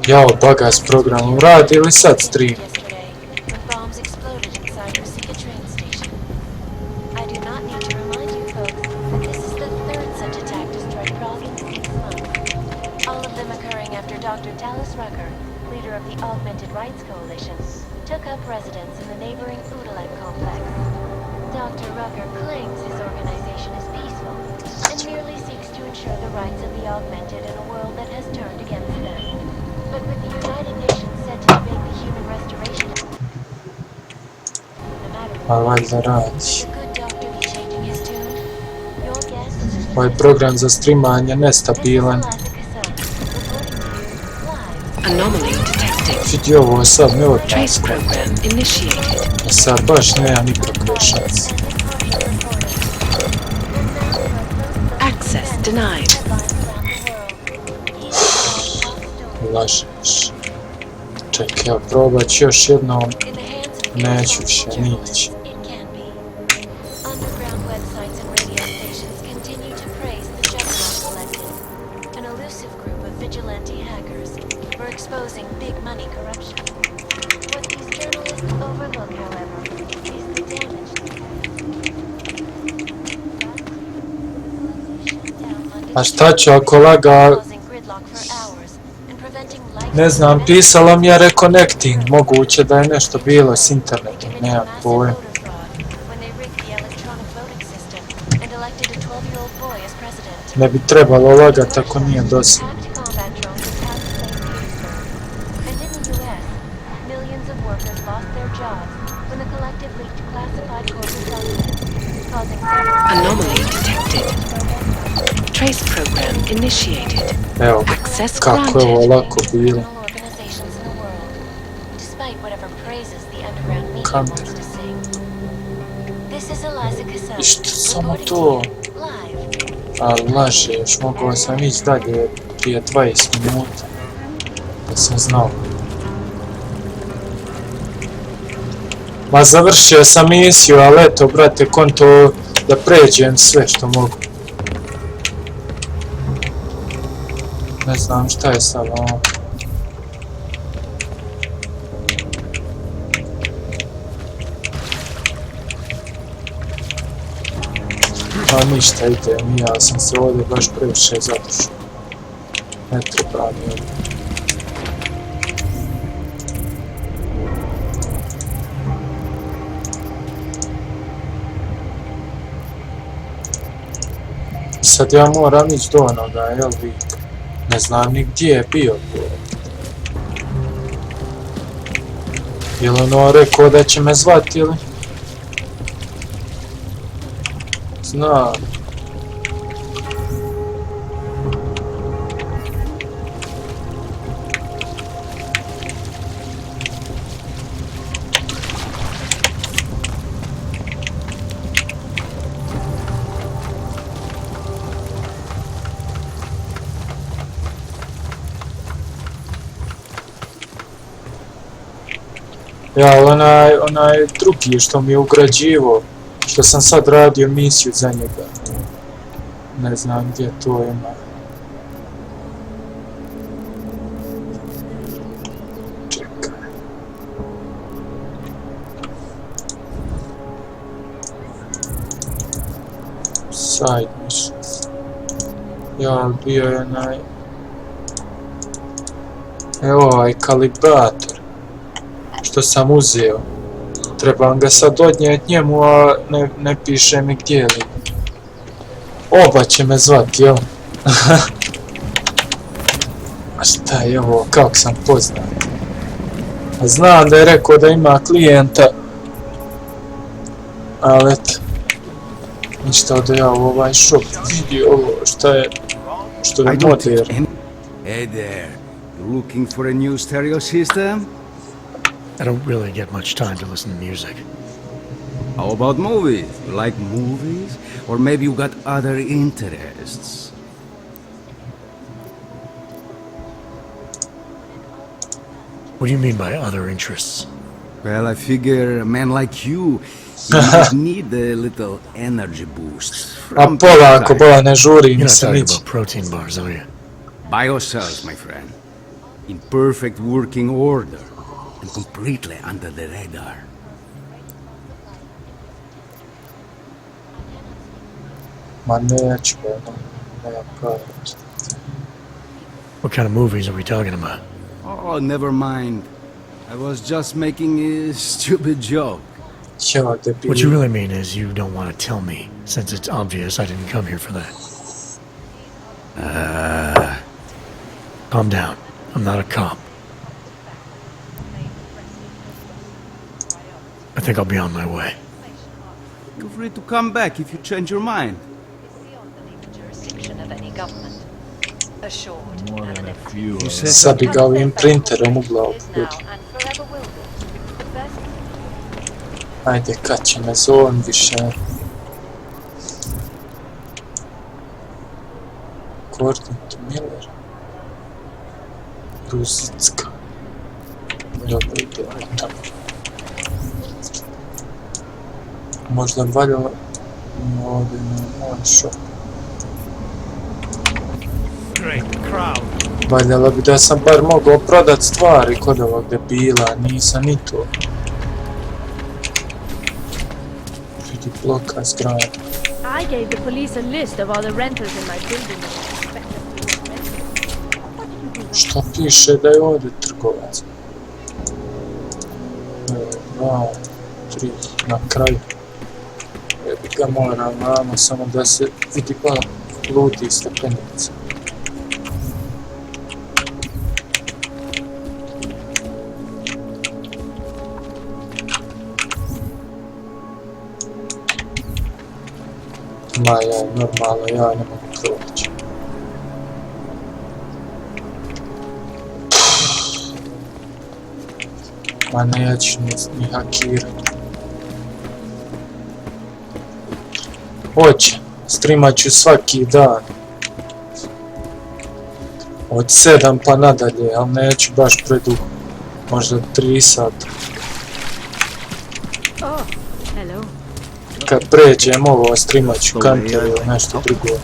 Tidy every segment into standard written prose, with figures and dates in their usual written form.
Jao, bagas programmom radi ili sad stream? Dr. Rucker claims his organization is peaceful and merely seeks to ensure the rights of the augmented in a world that has turned against them. But with the United Nations said to debate the human restoration, no matter what, Valjda radi. could the good doctor be changing his tune? Your guess? Ovaj program za streamanje nestabilan. Anomaly detected. Vidi ovo sad ne odmah. Trace program initiated. A sad baš nema nikakve šanse. Access denied. Lažeš. Čekaj, ja probat ću još jednom. Neću više nići. A šta ću ako laga, ne znam, pisala mi je reconnecting, moguće da je nešto bilo s internetom, nemam pojma. Ne bi trebalo lagat ako nije dosadno. Anomaly detected. Trace program initiated. Evo ga, Access kako je ovo granted. lako bilo. Kamer. I što samo to? Ali lažeš, mogao sam ići dalje prije 20 minuta. Da sam znao. Ma završio sam misiju, ali eto, brate, konto da pređem sve što mogu. Ne znam šta je sad ovo. Pa ništa, idem, ja sam se ovdje baš previše zadržao. Ne treba mi ovdje. Sad ja moram ići do onoga, jel vi? Ne znam ni gdje je bio. Jel ono rekao da će me zvati ili? Znam. Ja, onaj drugi što mi je ugrađivo, što sam sad radio misiju za njega. Ne znam gdje to ima. Čekaj. Side missions. Ja, bio je onaj... Evo ovaj kalibrator. Što sam uzeo. Trebam ga sad odnijet njemu, a ne piše mi gdje li. Oba će me zvati, jel? A šta je ovo, kako sam poznat? A znam da je rekao da ima klijenta. Ali eto. Ništa da ja u ovaj shop vidio ovo, šta je modern. Hey there, you looking for a new stereo system? I don't really get much time to listen to music. How about movies? You like movies? Or maybe you got other interests? What do you mean by other interests? Well, I figure a man like you would need a little energy boost. A polako, bola ne žuri You're mi not se talking nići. about protein bars, are you? By yourself, my friend. in perfect working order, and completely under the radar. Ma neću, nema pravo. What kind of movies are we talking about? Oh, never mind. I was just making a stupid joke. Ja, debil. What you really mean is you don't want to tell me, since it's obvious I didn't come here for that. Calm down. I'm not a cop. I think I'll be on my way. Feel free to come back if you change your mind. Jurisdiction of any government. Assured. More than a few. You said Sad bi ga ovim printerom u glavu. Is now and forever will be. The best Ajde, kad će me zon više. Gordon Miller. Ruzicka. Dobro ide tamo. Možda valjalo ovdje na moj shop. Valjalo bi da sam bar mogao prodat stvari kod ovog debila, nisam ni to. Vidi bloka zgrada. I gave the police a list of all the renters in my building and expect them to rent. Što piše da je ovdje trgovac? 2, 3, na kraju. Jebi ga moram vamo samo da se vidi pa ludi stepenica. Ma ja, normalno, ja ne mogu proći. Ma neću ni hakirati. Hoće, streamat ću svaki dan. Od 7 pa nadalje, ali neću baš predugo. Možda 3 sata. Oh, hello. Kad pređem ovo, streamat ću Counter ili nešto drugo.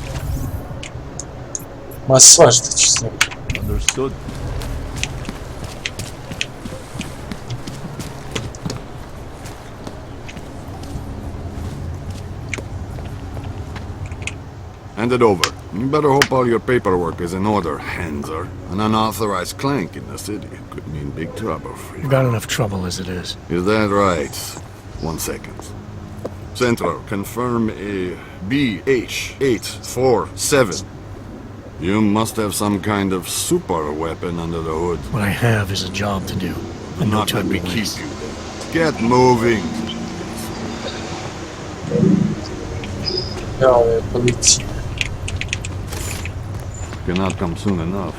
Ma svašta ću snimati. Understood. Hand it over. You better hope all your paperwork is in order, Hanser. An unauthorized clank in the city could mean big trouble for you. We've got enough trouble as it is. Is that right? 1 second. Central, confirm a BH-847. You must have some kind of super weapon under the hood. What I have is a job to do, and no Not let time me to keep waste. you there. Get moving. Ja, ovo je policija. Cannot come soon enough.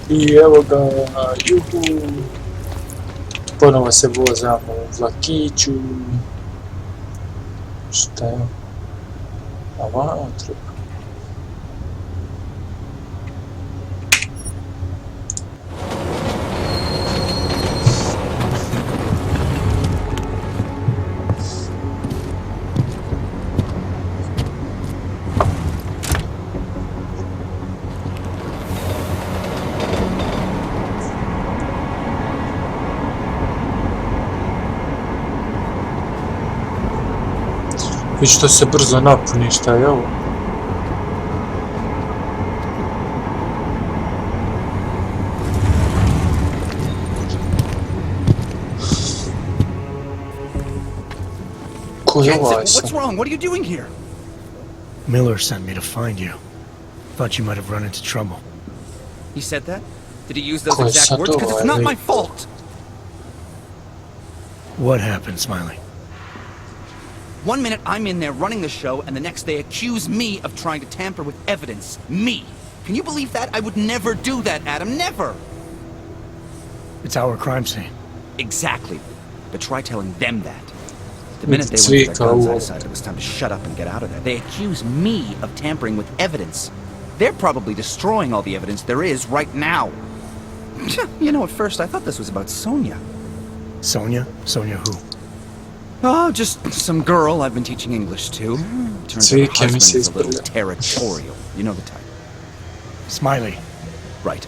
I evo ga, juhu. Ponovo se vozamo u vlakiću. Šta je? A vamo treba. I što se brzo napuni, šta je ovo? Ko je ovaj sad? What's wrong? What are you doing here? Miller sent me to find you. Thought you might have run into trouble. He said that? Did he use those Ko je exact sad words? Because it's ovaj not my lik? fault. What happened, Smiley? 1 minute I'm in there running the show, and the next they accuse me of trying to tamper with evidence. Me. Can you believe that? I would never do that, Adam. Never. It's our crime scene. Exactly. But try telling them that. The minute they went to their guns, I decided it was time to shut up and get out of there. They accuse me of tampering with evidence. They're probably destroying all the evidence there is right now. You know, at first I thought this was about Sonia. Sonia? Sonia who? Oh, just some girl I've been teaching English to. Turns out her Cvike mi husband se is a little isprlja. territorial. You know the type. Smiley, Right.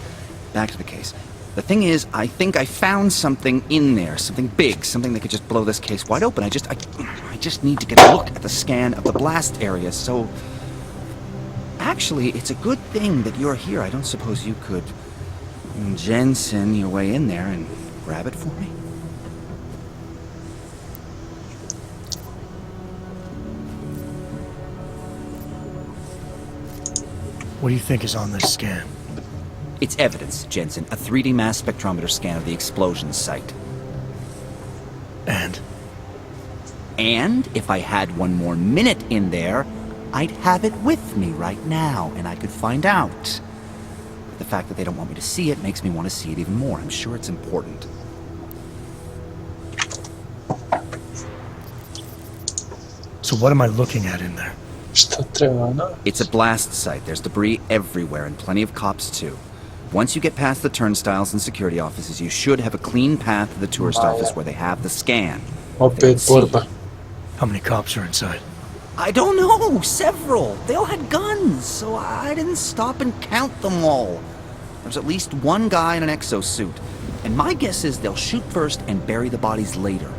Back to the case. The thing is, I think I found something in there. Something big. Something that could just blow this case wide open. I just need to get a look at the scan of the blast area, so... Actually, it's a good thing that you're here. I don't suppose you could... Jensen your way in there and grab it for me? What do you think is on this scan? It's evidence, Jensen. A 3D mass spectrometer scan of the explosion site. And? And if I had one more minute in there, I'd have it with me right now, and I could find out. But the fact that they don't want me to see it makes me want to see it even more. I'm sure it's important. So what am I looking at in there? Šta treba na? It's a blast site. There's debris everywhere, and plenty of cops, too. Once you get past the turnstiles and security offices, you should have a clean path to the tourist office where they have the scan. Opet borba. How many cops are inside? I don't know. Several. They all had guns, so I didn't stop and count them all. There's at least one guy in an exosuit. And my guess is they'll shoot first and bury the bodies later.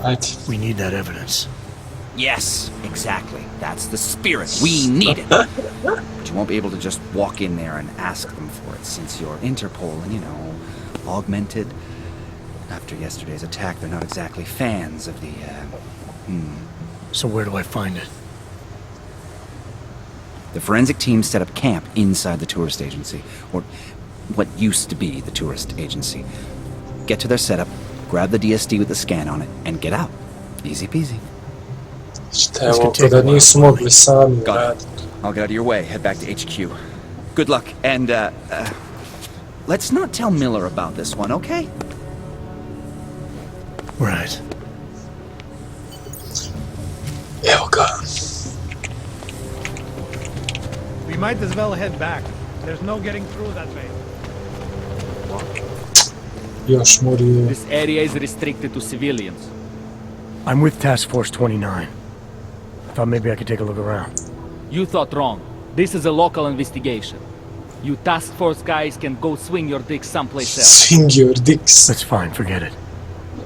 Ajde. We need that evidence. Yes, exactly. That's the spirit. We need it. But you won't be able to just walk in there and ask them for it, since you're Interpol and, you know, augmented. After yesterday's attack, they're not exactly fans of the, So where do I find it? The forensic team set up camp inside the tourist agency, or what used to be the tourist agency. Get to their setup, grab the DSD with the scan on it, and get out. Easy peasy. Šta je ovo kada nisu mogli sami Got raditi? it. I'll get out of your way, head back to HQ. Good luck, and, let's not tell Miller about this one, okay? Right. Evo ga. We might as well head back. There's no getting through that way. Još moraju. This area is restricted to civilians. I'm with Task Force 29. Thought maybe I could take a look around. You thought wrong. This is a local investigation. You task force guys can go swing your dick someplace else. Swing your dicks. That's fine, forget it.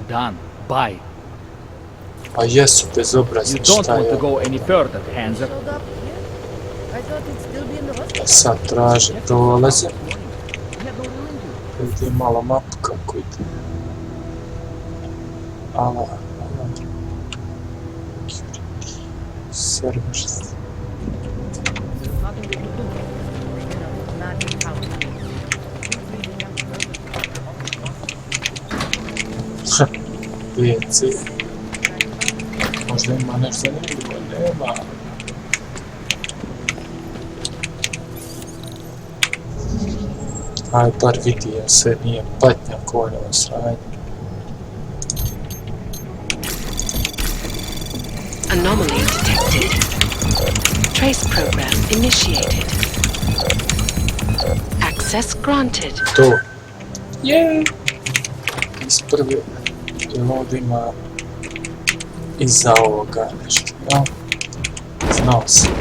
Done. Bye. A jesu You bezobrazni, don't šta want to je? go any further, Hanser. Showed up here? I thought he'd still be in the hospital. Sad traže prolaze. We had no willing to. Ovdje je malo mapu kako ide. Ala. Servers. There's nothing we can do. You know, not in house. Vijeci. Možda ima nešto zanimljivo, nema. Aj, bar vidi, ja se nije patnja koljeva sranje. Anomaly detected. Trace program initiated. Access granted. To. Jej! Iz prve. Jer ovdje ima iza ovoga nešto, ja? Znao sam.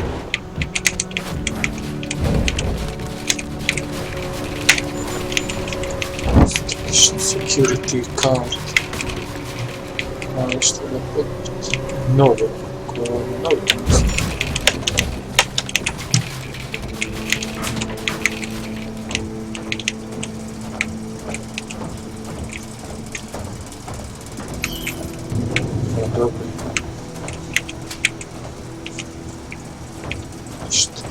Security card. Ma nešto da potvrdi. Novo. Ko je ovo novo? Dobro. Ništa.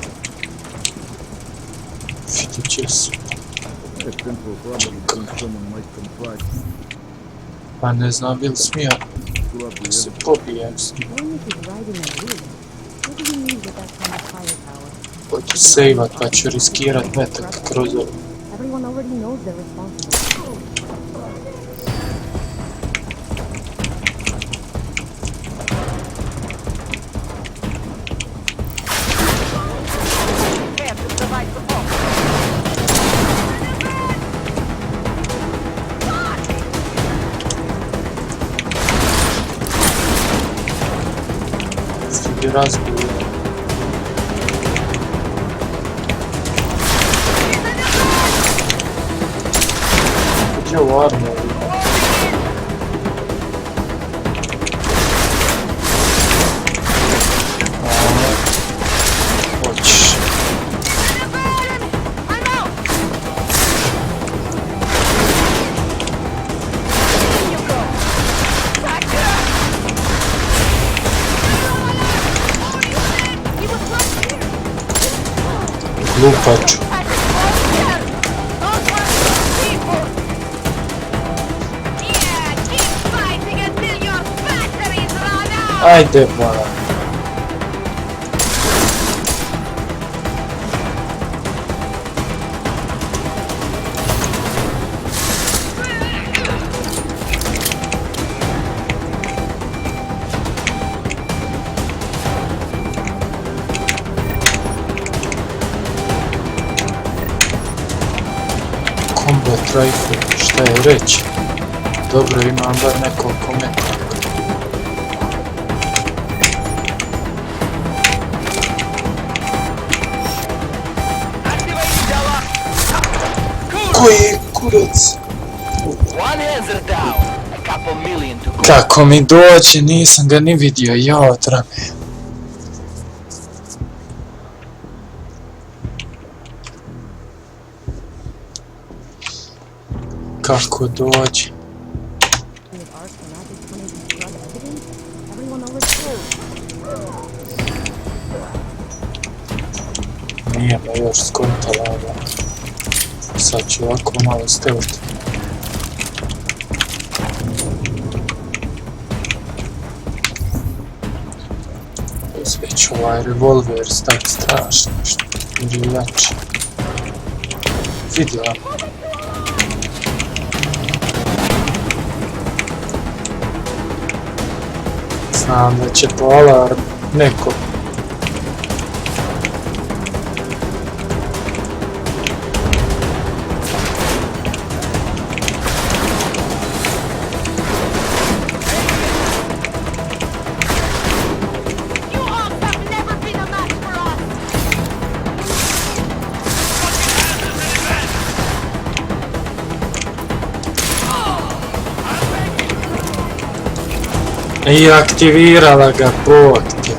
Vidjet će se. Pa ne znam bil smija se pobijem s njim. Hoću sejvat pa ću riskirat metak kroz ovo. Everyone already knows they're responsible. Svi razgovor. Gdje ovo armija? Hoćeš. Glupaču. Ajde, bala. Combat rifle, šta je reći? Dobro, imam bar nekoliko metaka. Koji je kurac? Kako mi dođe, nisam ga ni vidio, jao trame. Kako dođe? Nije me još skontala, da. Sad ću ovako malo stealth. Već ovaj revolver staviti strašno, što je jače. Vidjela. Znam da će po alarm neko. I aktivirala ga, bog te.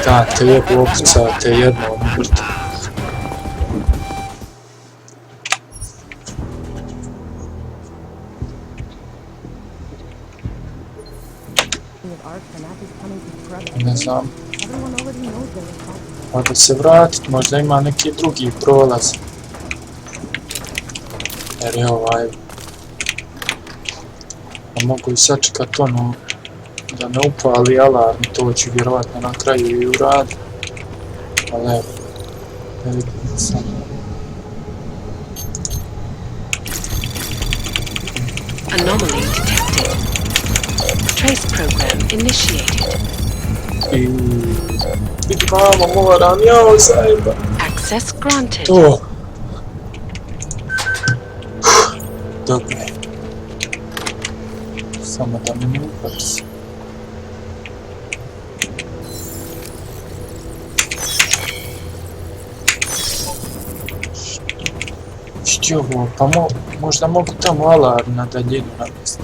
Da, te jebu opucate jednom mrtvo. Ne znam. Možda se vratit, možda ima neki drugi prolaz. Jer je ovaj... A mogu i sačekat ono da ne upali alarm, to ću vjerovatno na kraju i uraditi. Ali evo, ne vidim sam. Anomaly detected. Trace program initiated. I... Vidi mamo, moram, jao zajeba. Access granted. To. Dobro. Samo da mi ne uprsi. Što je ovo? Pa možda mogu tamo alarm na daljinu navesti.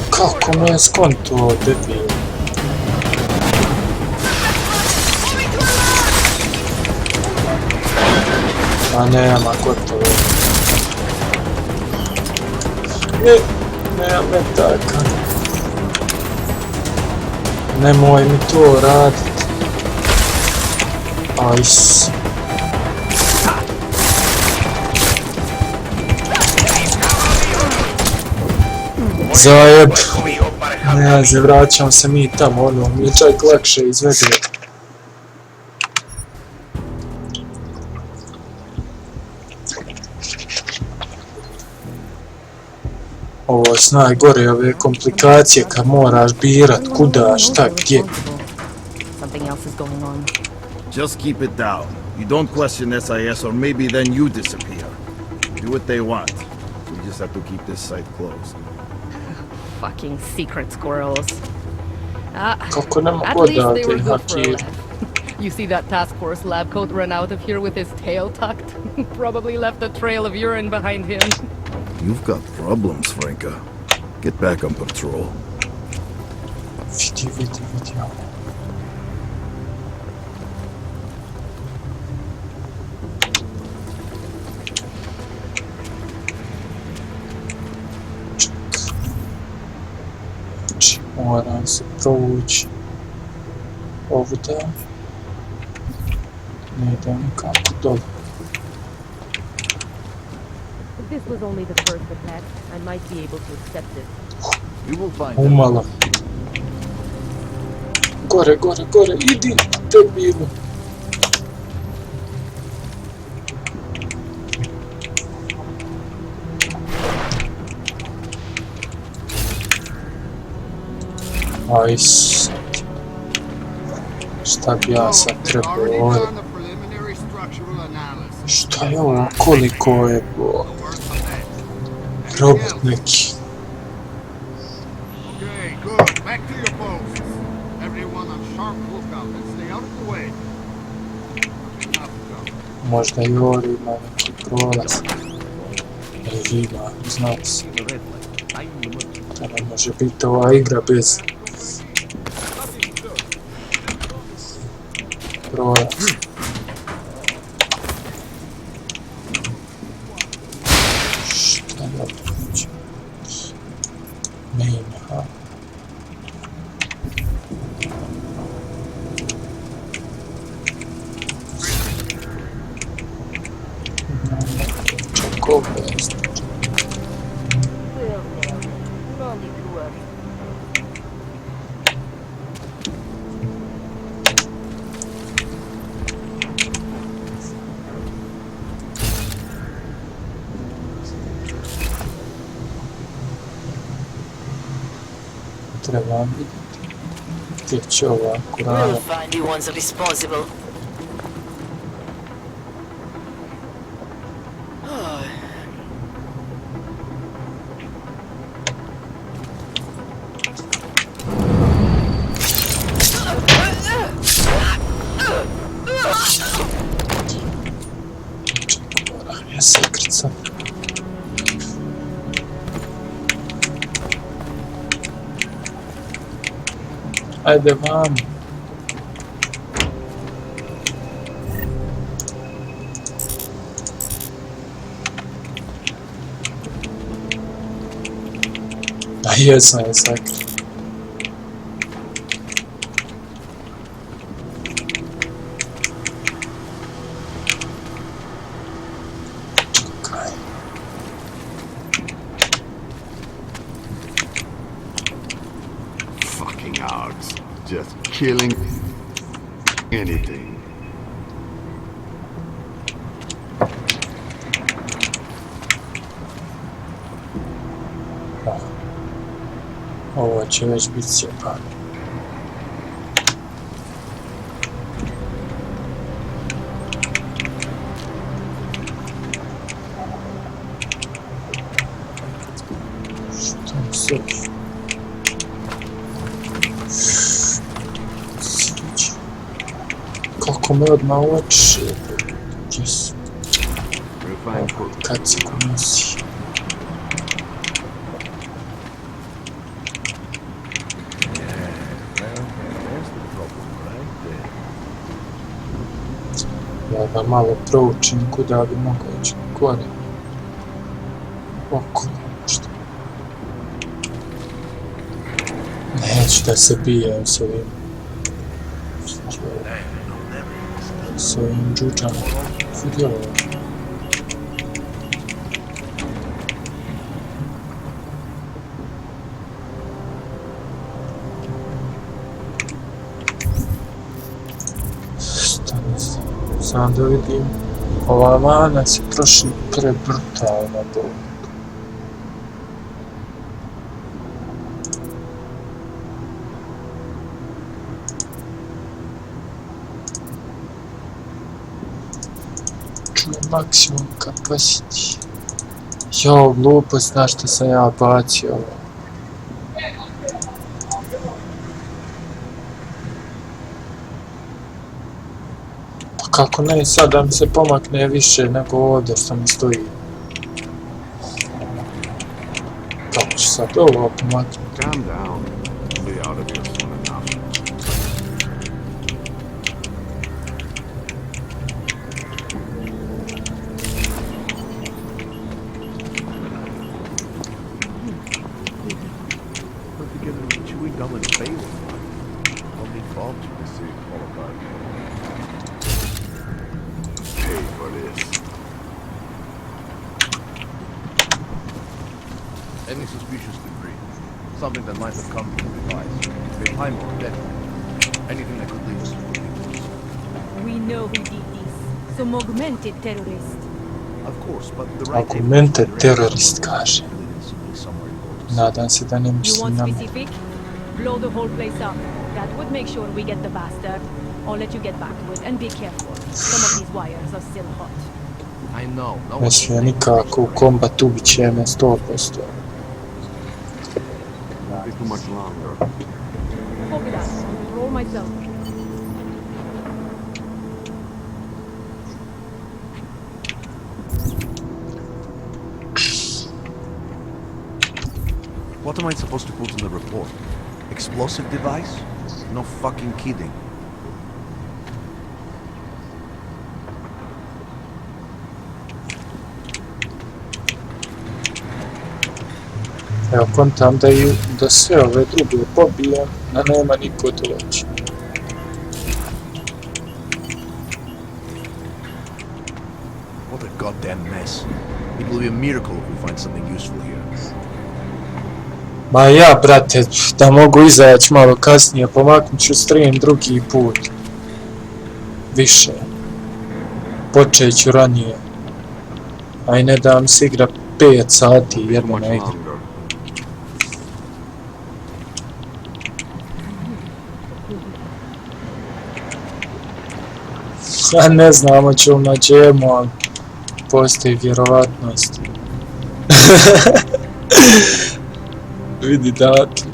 Kako me je skonto, debil? A nema, gotovo. Nema metaka. Nemoj mi to radit. Ajs. Zajeb. Ne, zavraćam se mi tamo, ono, mi je čak lakše izvede. Ovo s najgore ove komplikacije kad moraš birat kuda, šta, gdje. just keep it down. You don't question SIS or maybe then you disappear. Do what they want. We just have to keep this site closed. Fucking secret squirrels. Kako ne At mogu least da they te were good for a hakir. laugh. You see that task force lab coat run out of here with his tail tucked? Probably left a trail of urine behind him. You've got problems, Franka. Get back on patrol. Vidi. Znači, moram se provući ovdje. Ne ide nikako dole. If this was only the first attack, I might be able to accept it. We will find Umalo. Gore, idi, debilu. Aj sad. Šta bi ja sad trebao ovdje? Šta je ovo? Koliko je bo? Robot neki. Okay, good. Back to your posts. Everyone on sharp lookout and stay out of the way. Možda i ovdje ima neki prolaz. Ili ima, zna se. To ne može biti ova igra bez prolaz. Šta je ovo? Main, ha? Čak ovo je znači. Trebam vidjeti gdje će ovako rano. find you once responsible. Moram ja se krcam. Ajde vam. A jesam je sakrio. Čekaj. Fucking hogs. Just killing anything. Ovo će već biti sjebano. Što mi se... Sviđa. Kako me odmah uoči. Gdje su? Kad se nosi. Ja da malo proučim kuda bi mogao ići gore. Okolo možda. Neću da se bijem s ovim. S ovim džuđama. Vidio ovo. Sam da vidim, ova mana se troši prebrutalno bol. maksimum capacity. Jo, glupost, na što sam ja bacio ovo. Pa kako ne, sad da mi se pomakne više nego ovdje što mi stoji. Kako ću sad ovo pomaknuti? Calm down. We'll be out of here soon enough. Put together a chewing gum and fail. Only fault you can see all about it. Pay for this. Any suspicious debris? Something that might have come from the device. Behind or definitely. Anything that could lead us to believe. We know who did this. Some augmented terrorist. Of course, but the right Augmented terrorist kaže. somewhere important. Nadam se da ne You mislim want na me. specific? Blow the whole place up. That would make sure we get the bastard. I'll let you get back to it, and be careful. Some of these wires are still hot. I know. No Ne smije nikako u kombat ubit će me 100%. Won't be too much longer. Copy that. Roll myself. What am I supposed to put in the report? Explosive device? No fucking kidding. Evo, kontam da sve ove druge pobijem, a nema niko doći. What a goddamn mess. It will be a miracle if we find something useful here. Ma ja, brate, da mogu izaći malo kasnije, pomaknut ću stream drugi put. Više. Počet ću ranije. Aj ne da mi se igra 5 sati Too jedna much na igri. longer. Ja ne znam, hoću na džemu, ali postoji vjerovatnost. Vidi datum.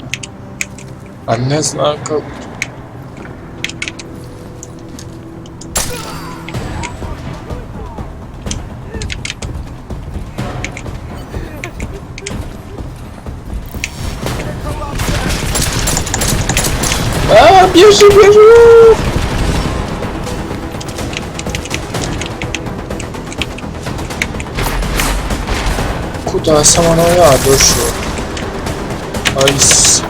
A ne znam kako. A, bježi, bježi! Kuda sam ono ja došao? Ajs.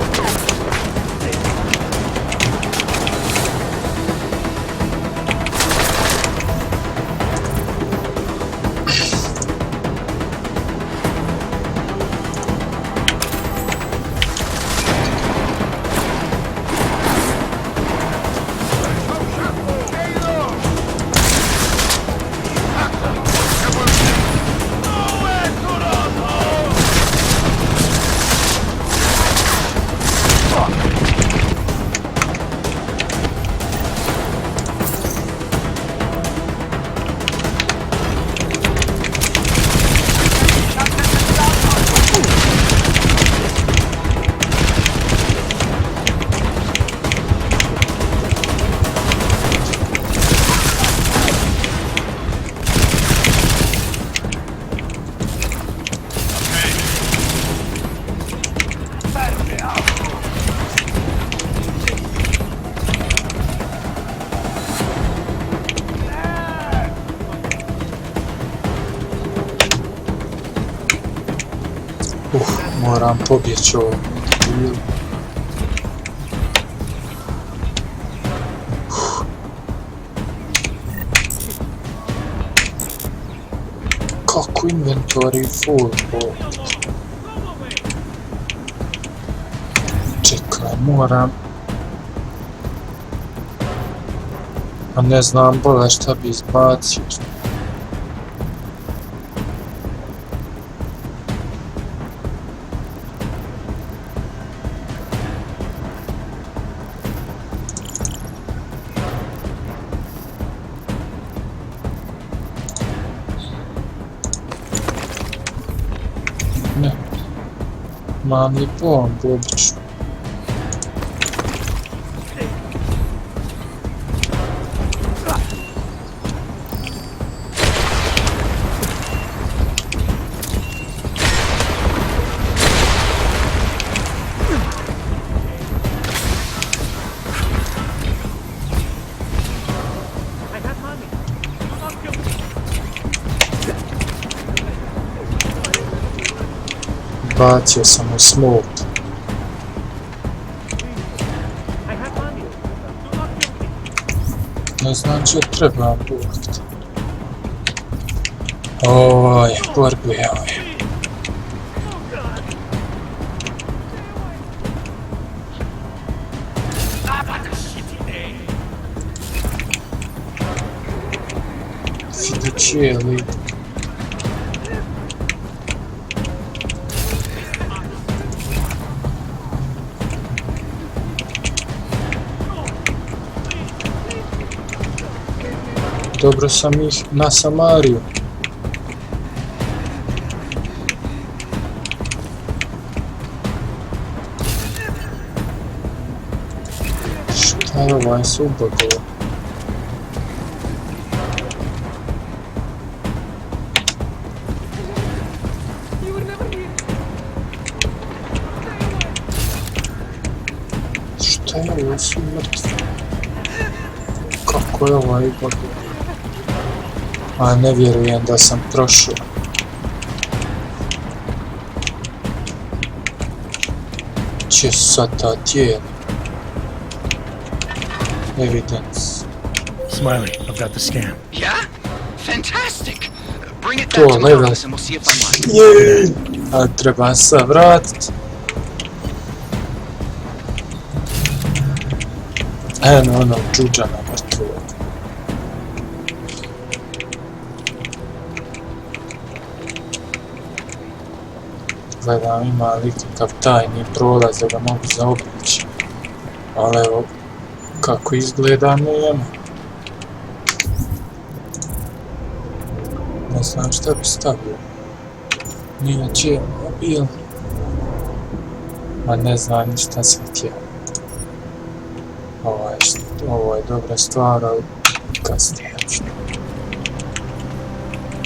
Moram pobjeći ovom. Kako inventory full ovdje? Čekaj, moram... A ne znam bola šta bi izbacio. Mali bombu obično. Bacio sam u smok. Ne znam što trebam burt. Oj, borbi ovaj. Fiducijeli. Dobro sam ih nasamario. Šta je ovaj subagao? Šta je ovo su mrtvi? Kako je ovaj bagao? A ne vjerujem da sam prošao. Če sad ta tijela? Evidence. Smiley, I've got the scan. Yeah? Fantastic! Bring it To back to my level. office and we'll see if I'm right. Jej! A treba se vratit. Eno ono džuđana mrtvog. Gledam ima li kakav tajni prolaz da ga mogu zaobići. Ali evo kako izgleda nema. Ne znam šta bi stavio. Nije će mobil. Ma ne znam ni šta sam htio. Ovo je dobra stvar, ali kasnije ću.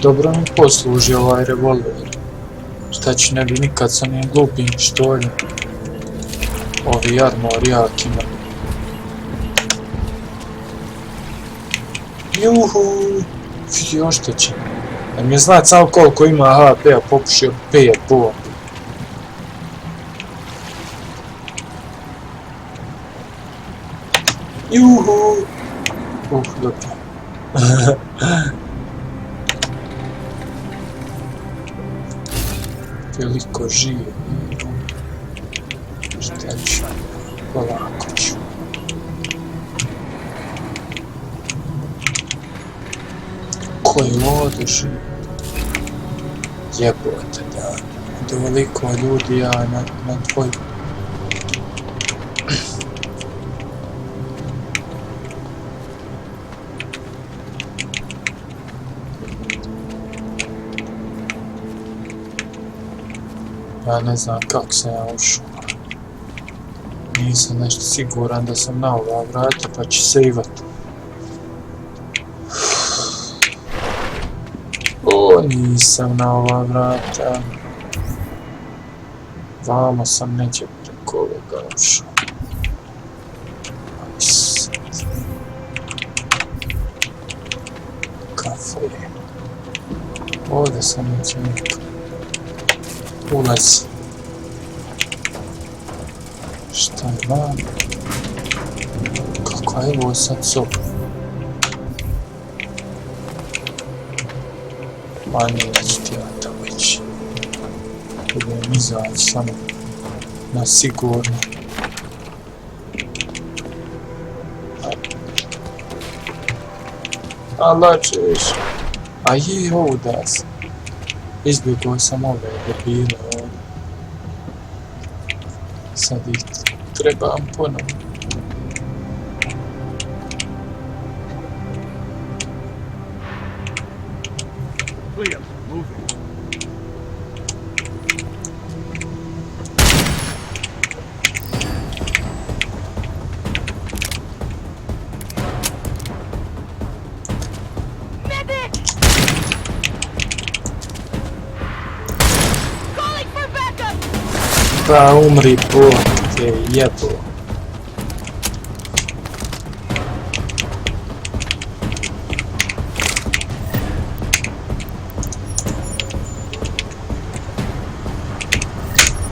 Dobro mi posluži ovaj revolver. Šta ću ne bi nikad sa njim glupim pištoljem. Ovi armor jak ima. Juhu! Vidi oštećen. Da mi je znat samo koliko ima HP-a, popušio 5 bombi. Juhu! Dobro. Veliko živo. Šta ću? Polako ću. Ko je ovdje živo? Jebote da. Dovoliko ljudi ja na dvoju. Ja ne znam kako sam ja ušao. Nisam nešto siguran da sam na ova vrata pa ću sejvat. O, nisam na ova vrata. Vamo sam neće preko ovoga ušao. Kafe. Ovdje sam neće nikako. Ulaz. Šta je vam? Kako je ovo sad soba? Ma neću ti ja to već. Budem izaći samo na sigurno. A lačeš. A je ovdje sam. Izbjegao sam ove debile ovdje. Sad ih trebam ponovno. Liam, move it. Pa umri, Bog te jebo.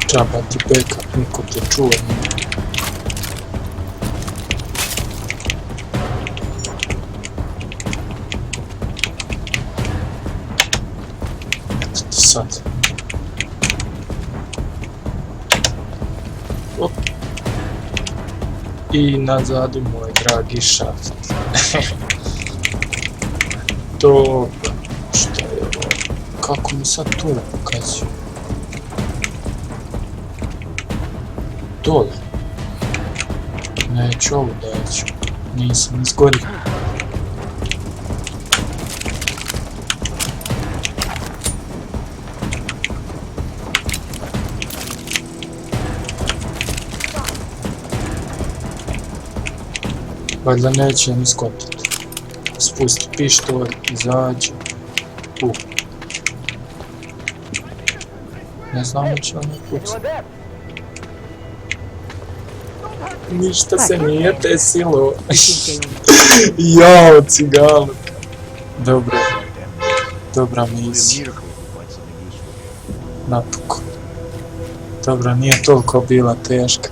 Džaba ti backup, niko te čuo nije. Eto ti sad. Op. I nazad u moj dragi šaft. Dobro, šta je ovo? Kako mi sad to pokazuje? Dole. Neću ovo daću. Nisam izgorio. Valjda neće mi skontati. Spusti pištolj, izađe. Ne znam će ono pucati. Ništa se nije desilo. Jao, cigaluk. Dobro. Dobra misija. Napokon. Dobro, nije toliko bila teška.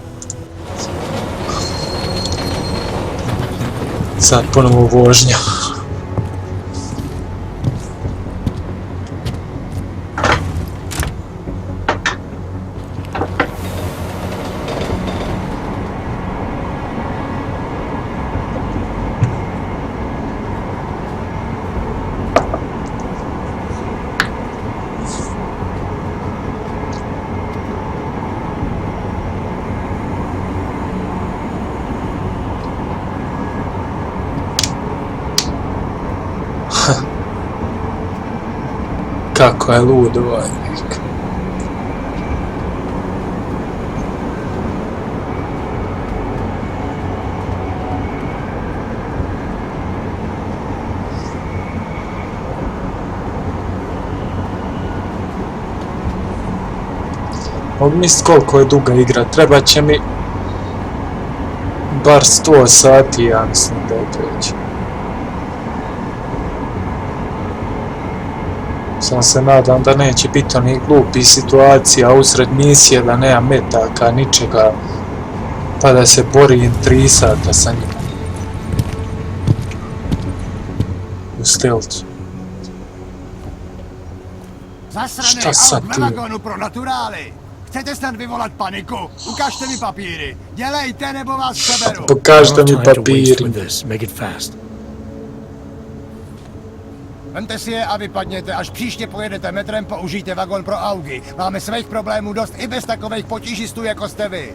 Sad ponovo vožnja. Kako je lud ovaj lik. Mogu misliti koliko je duga igra, treba će mi bar 100 sati, ja mislim da je preći. Sam se nadam da neće biti onih glupih situacija usred misije, da nema metaka, ničega, pa da se borim 3 sata sa njima. U stelcu. Šta sad ti? Pro naturali. Chcete snad vyvolat paniku? Ukažte mi papíry. Dělejte, nebo vás seberu. Pokažte mi papíry. Vemte si je a vypadněte, až příště pojedete metrem, použijte vagon pro augy. Máme svých problémů dost i bez takových potížistů, jako jste vy.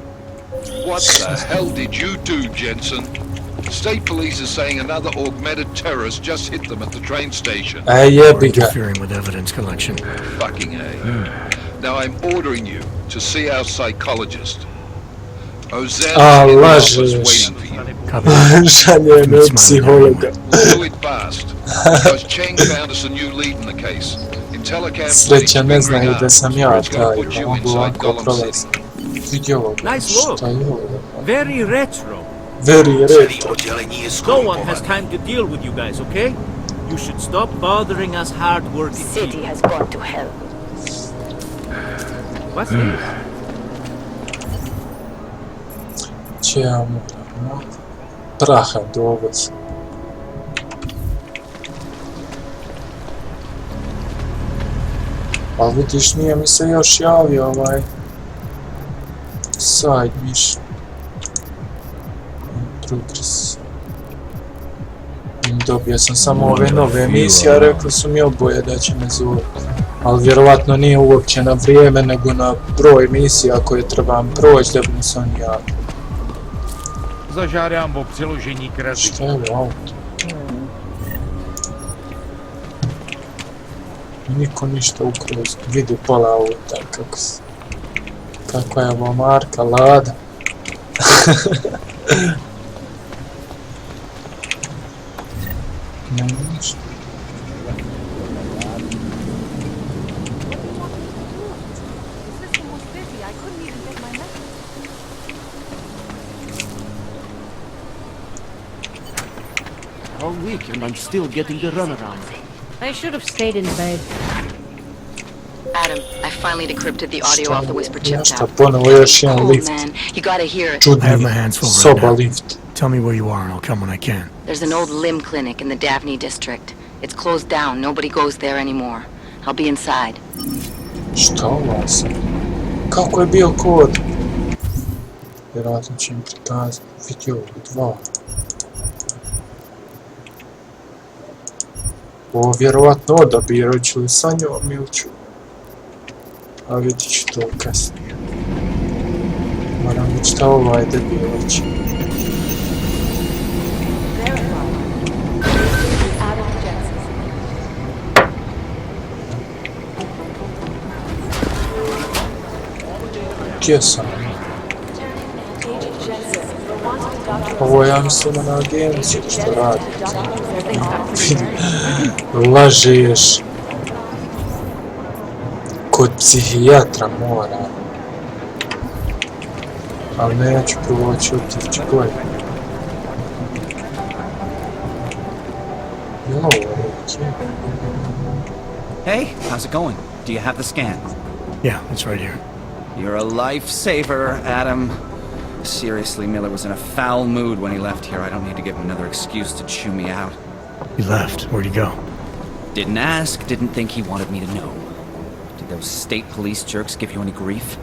What the hell did you do, Jensen? State police are saying another augmented terrorist just hit them at the train station. Interfering with evidence collection. Fucking A. Now I'm ordering you to see our psychologist. Ozan's in the office waiting for you. Šalje me psihologa. Do it fast, because Cheng found us a new lead in the case. Sreća ne znaju da sam ja taj, mogu ovako prolaziti. Vidi ovo, šta je ovo? Very retro. Very retro. No one has time to deal with you guys, okay? You should stop bothering us hard-working people. City has gone to hell. What's this? Če ja moram, praha dovoz. Pa vidiš, nije mi se još javio ovaj side mission. Progress. Dobio sam samo ove nove misije, a rekli su mi oboje da će me zovati. Ali vjerovatno nije uopće na vrijeme, nego na broj misija koje trebam proći da bi mi se oni javili. Zažádám o přeložení kredit. Šta je ovo auto? Niko ništa ukroz. Vidi pola auta kako je ovo marka, Lada. Nema ništa. all week and I'm still getting the runaround. I should have stayed in bed. Adam, I finally decrypted the audio off the whisper chip Nešto, tab. ponovo još jedan Oh lift. man, you gotta hear it. I have Čudni my hands full right soba now. lift. Tell me where you are and I'll come when I can. There's an old limb clinic in the Daphne district. It's closed down. Nobody goes there anymore. I'll be inside. Šta ovo sam? Kako je bio kod? Vjerojatno će im prikazati video 2. Ovo vjerovatno odabir, hoću li sa njom ili ću. A vidit ću to kasnije. Moram vidjeti šta ovaj debil hoće. Gdje sam? Ovo ja mislim na agenciju što radi. Lažeš. Kod psihijatra mora. Ali neću proći otići gore. Jel ovo je? Hey, how's it going? Do you have the scan? Yeah, it's right here. You're a lifesaver, Adam. Seriously, Miller was in a foul mood when he left here. I don't need to give him another excuse to chew me out. He left. Where'd he go? Didn't ask, didn't think he wanted me to know. Did those state police jerks give you any grief?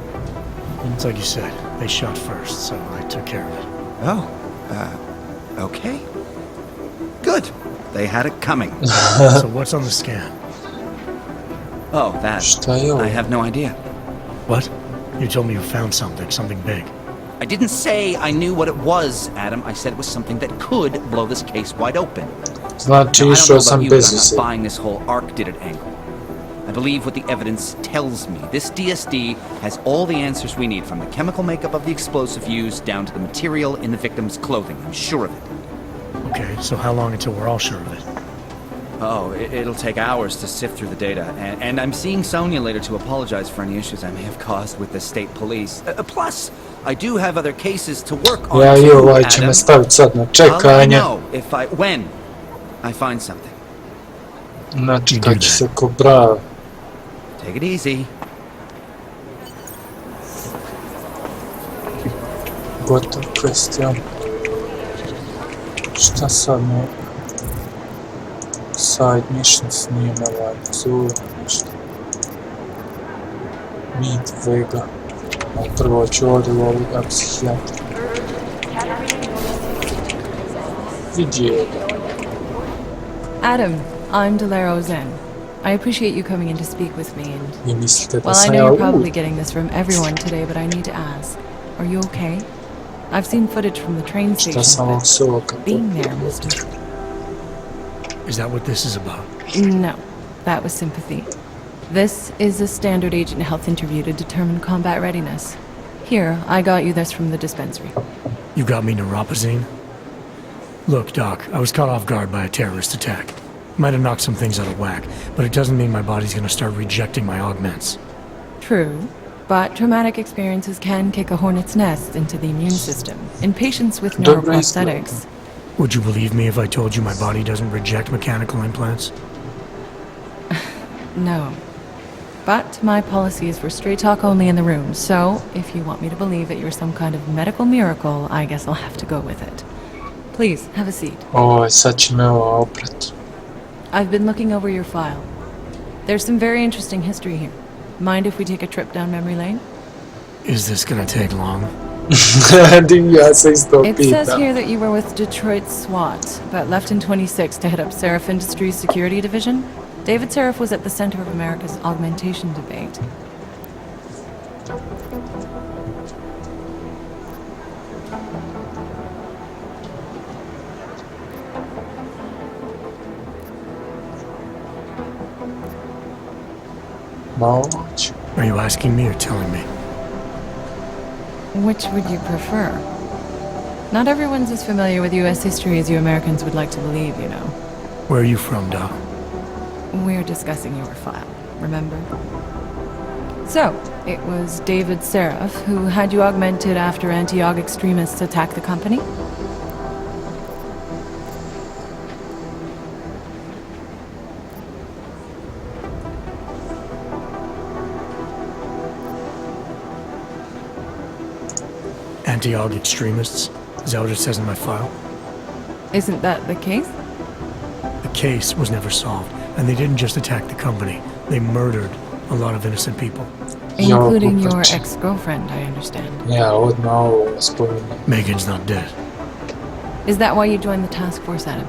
It's like you said. They shot first, so I took care of it. Oh, okay. Good. They had it coming. So what's on the scan? Oh, that. I have no idea. What? You told me you found something big. I didn't say I knew what it was, Adam. I said it was something that could blow this case wide open. Znači Now, I don't išao know sam about you, but bez I'm veze. not buying this whole ARC did it angle. I believe what the evidence tells me. This DSD has all the answers we need, from the chemical makeup of the explosive used down to the material in the victim's clothing. I'm sure of it. Okay, so how long until we're all sure of it? Oh, it'll take hours to sift through the data, and I'm seeing Sonia later to apologize for any issues I may have caused with the state police. Plus, I do have other cases to work on Ja i too, ovaj će me Adam. staviti sad na I'll let čekanje. you know when I find something. Znači kad će se ko brava. Take it easy. Gotov quest, ja. Šta sad ne? Side missions nije ovaj zove nešto. Meet Vega. Ali prvo ću ovdje u ovoga psihijatra. Vidio. Adam, I'm Delero Zen. I appreciate you coming in to speak with me and... I mislite da Well, I sam know ja you're probably lud. getting this from everyone today, but I need to ask. Are you okay? I've seen footage from the train Šta station, sam ovog soka but being there must have... Is that what this is about? No, that was sympathy. This is a standard agent health interview to determine combat readiness. Here, I got you this from the dispensary. You got me neuropazine? Look, Doc, I was caught off guard by a terrorist attack. Might have knocked some things out of whack, but it doesn't mean my body's gonna start rejecting my augments. True, but traumatic experiences can kick a hornet's nest into the immune system in patients with neuroprosthetics. Would you believe me if I told you my body doesn't reject mechanical implants? No. But my policy is for straight talk only in the room, so if you want me to believe that you're some kind of medical miracle, I guess I'll have to go with it. Please, have a seat. Oj, sad će me ovo opret. I've been looking over your file. There's some very interesting history here. Mind if we take a trip down memory lane? Is this gonna take long? Ja se isto It says pitam. here that you were with Detroit SWAT, but left in 26 to head up Seraph Industries Security Division. David Seraph was at the center of America's augmentation debate. Mać. Are you asking me or telling me? Which would you prefer? Not everyone's as familiar with U.S. history as you Americans would like to believe, you know. Where are you from, Doc? We're discussing your file, remember? So, it was David Seraph who had you augmented after anti-aug extremists attacked the company? Anti-AUG extremists. Is that what it says in my file? Isn't that the case? The case was never solved, and they didn't just attack the company. They murdered a lot of innocent people. Including your ex-girlfriend, I understand. Ja, odmah ovo spominjem. Megan's not dead. Is that why you joined the task force, Adam?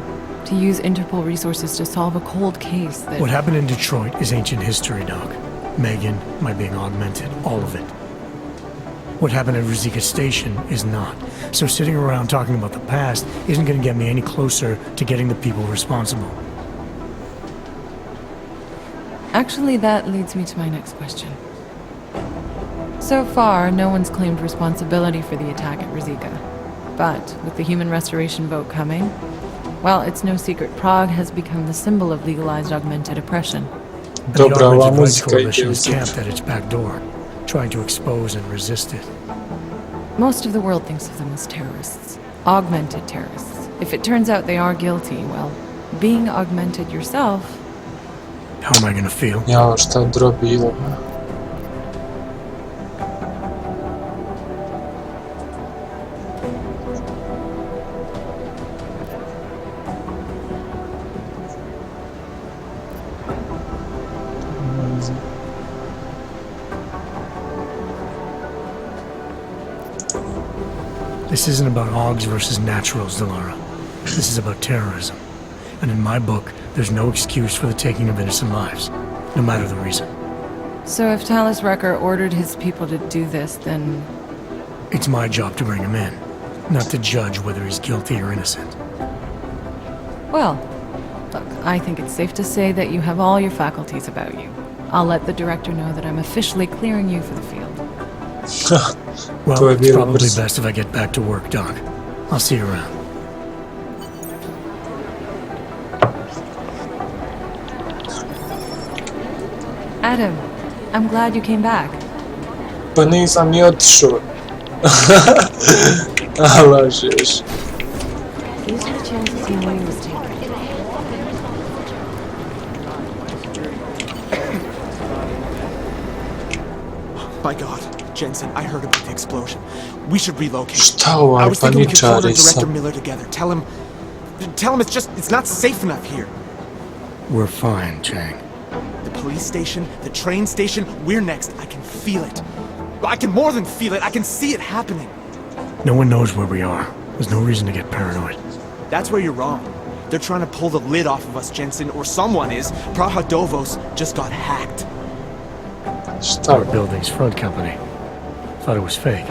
To use Interpol resources to solve a cold case that... What happened in Detroit is ancient history, Doc. Megan, my being augmented, all of it. What happened at Rizika Station is not. So sitting around talking about the past isn't going to get me any closer to getting the people responsible. Actually, that leads me to my next question. So far, no one's claimed responsibility for the attack at Rizika. But with the human restoration vote coming, well, it's no secret Prague has become the symbol of legalized augmented oppression. The Augmented Rights Coalition is camped at its back door, trying to expose and resist it. Most of the world thinks of them as terrorists. Augmented terrorists. If it turns out they are guilty, well, being augmented yourself... How am I gonna feel? Ja, šta drobilo. This isn't about AUGs versus naturals, Delara. This is about terrorism. And in my book, there's no excuse for the taking of innocent lives, no matter the reason. So if Talis Wrecker ordered his people to do this, then... It's my job to bring him in, not to judge whether he's guilty or innocent. Well, look, I think it's safe to say that you have all your faculties about you. I'll let the director know that I'm officially clearing you for the field. Well, it's probably best if I get back to work, Doc. I'll see you around. Adam, I'm glad you came back. Pa nisam ni otišao. A lažeš. These are the chances you knew you was taking. My God, Jensen, I heard about the explosion. We should relocate. Šta ovaj I was thinking we could phone paničari Director sam? Miller together. Tell him it's not safe enough here. We're fine, Chang. The police station, the train station, we're next. I can feel it. I can more than feel it. I can see it happening. No one knows where we are. There's no reason to get paranoid. That's where you're wrong. They're trying to pull the lid off of us, Jensen, or someone is. Praha Dovos just got hacked. Our building's front company. Thought it was fake.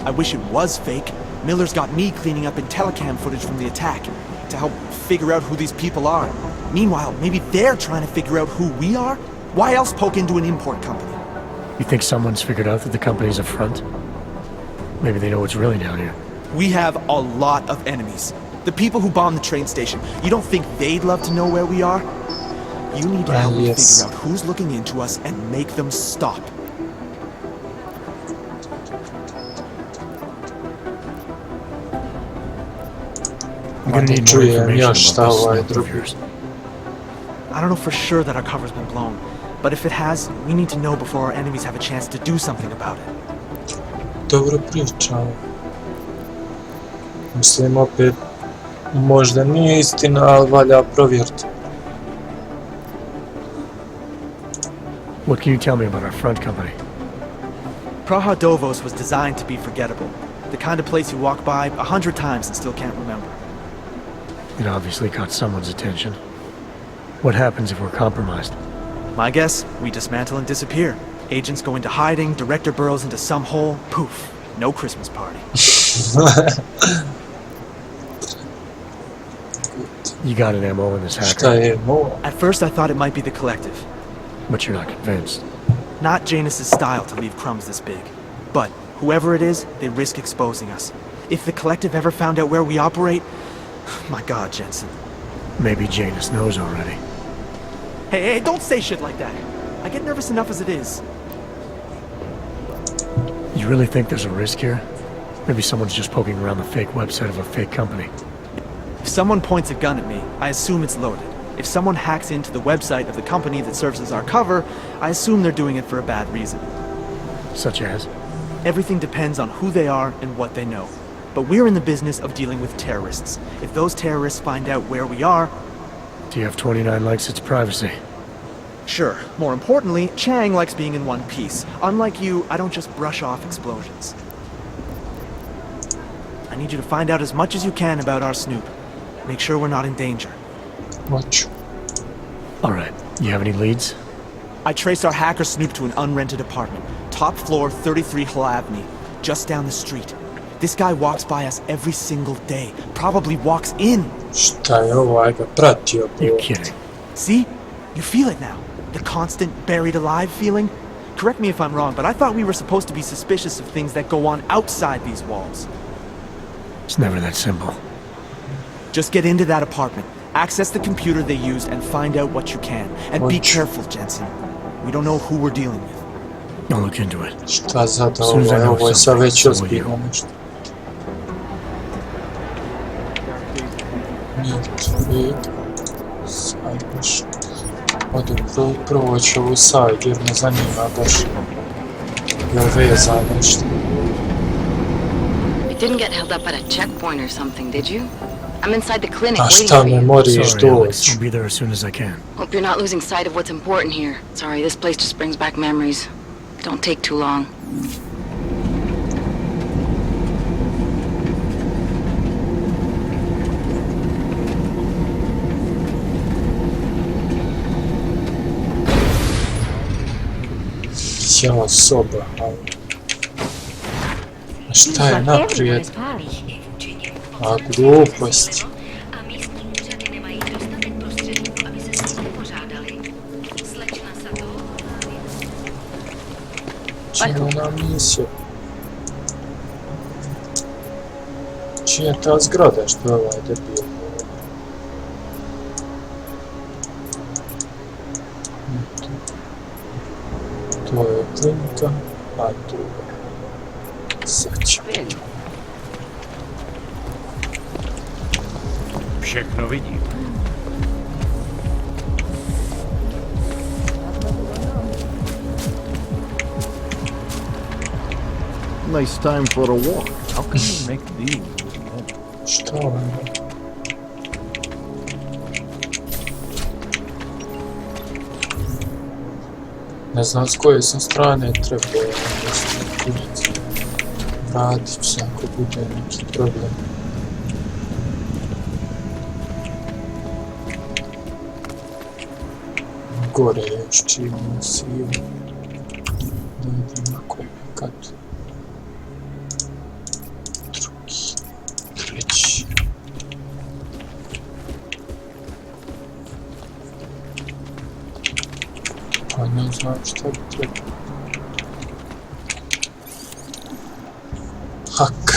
I wish it was fake. Miller's got me cleaning up IntelliCam footage from the attack to help figure out who these people are. Meanwhile, maybe they're trying to figure out who we are? Why else poke into an import company? You think someone's figured out that the company's a front? Maybe they know what's really down here. We have a lot of enemies. The people who bombed the train station. You don't think they'd love to know where we are? You need to help me figure out who's looking into us and make them stop. I'm gonna need more information about this smoke of yours. I don't know for sure that our cover's been blown, but if it has, we need to know before our enemies have a chance to do something about it. Dobro pričao. Mislim opet, možda nije istina, ali valja provjeriti. What can you tell me about our front company? Praha Dovos was designed to be forgettable. The kind of place you walk by 100 times and still can't remember. It obviously caught someone's attention. What happens if we're compromised? My guess, we dismantle and disappear. Agents go into hiding, director burrows into some hole, poof, no Christmas party. You got an MO in this hacker? At first I thought it might be the Collective. But you're not convinced. Not Janus's style to leave crumbs this big. But whoever it is, they risk exposing us. If the Collective ever found out where we operate... My God, Jensen. Maybe Janus knows already. Hey, don't say shit like that. I get nervous enough as it is. You really think there's a risk here? Maybe someone's just poking around the fake website of a fake company. If someone points a gun at me, I assume it's loaded. If someone hacks into the website of the company that serves as our cover, I assume they're doing it for a bad reason. Such as? Everything depends on who they are and what they know. But we're in the business of dealing with terrorists. If those terrorists find out where we are... TF-29 likes its privacy. Sure. More importantly, Chang likes being in one piece. Unlike you, I don't just brush off explosions. I need you to find out as much as you can about our Snoop. Make sure we're not in danger. Watch. Alright, you have any leads? I traced our hacker Snoop to an unrented apartment. Top floor, 33 Hull Avenue. Just down the street. This guy walks by us every single day. Probably walks in. Šta je ovo, aj ga pratio. You're kidding. See? You feel it now. The constant buried alive feeling. Correct me if I'm wrong, but I thought we were supposed to be suspicious of things that go on outside these walls. It's never that simple. Just get into that apartment, access the computer they used, and find out what you can. And be careful, Jensen. We don't know who we're dealing with. I'll look into it. Šta sad ovo je sad već ozbiljno nešto. Nije sad baš. Odu prvo ću ovu sajt jer me zanima baš. Jel veza nešto. You didn't get held up at a checkpoint or something, did you? I'm inside the clinic A waiting šta for me you. moriš Sorry, Alex. doći? I'll be there as soon as I can. Hope you're not losing sight of what's important here. Sorry, this place just brings back memories. Don't take too long. Ja soba. A šta je naprijed? A glupost. Čemu nam misiju? Čija je ta zgrada što je ovaj debil? To je klinika, a tu je... Sad ćemo. Všechno vidím. Nice time for a walk. How can you make these? Što je? Ne znam s koje sam strane trebao kunici. Vratit ću se ako bude neki problem. Gore je još čivno sivo. Da vidim ako je kad. Drugi. Treći. Pa ne znam šta bi trebalo. Hak.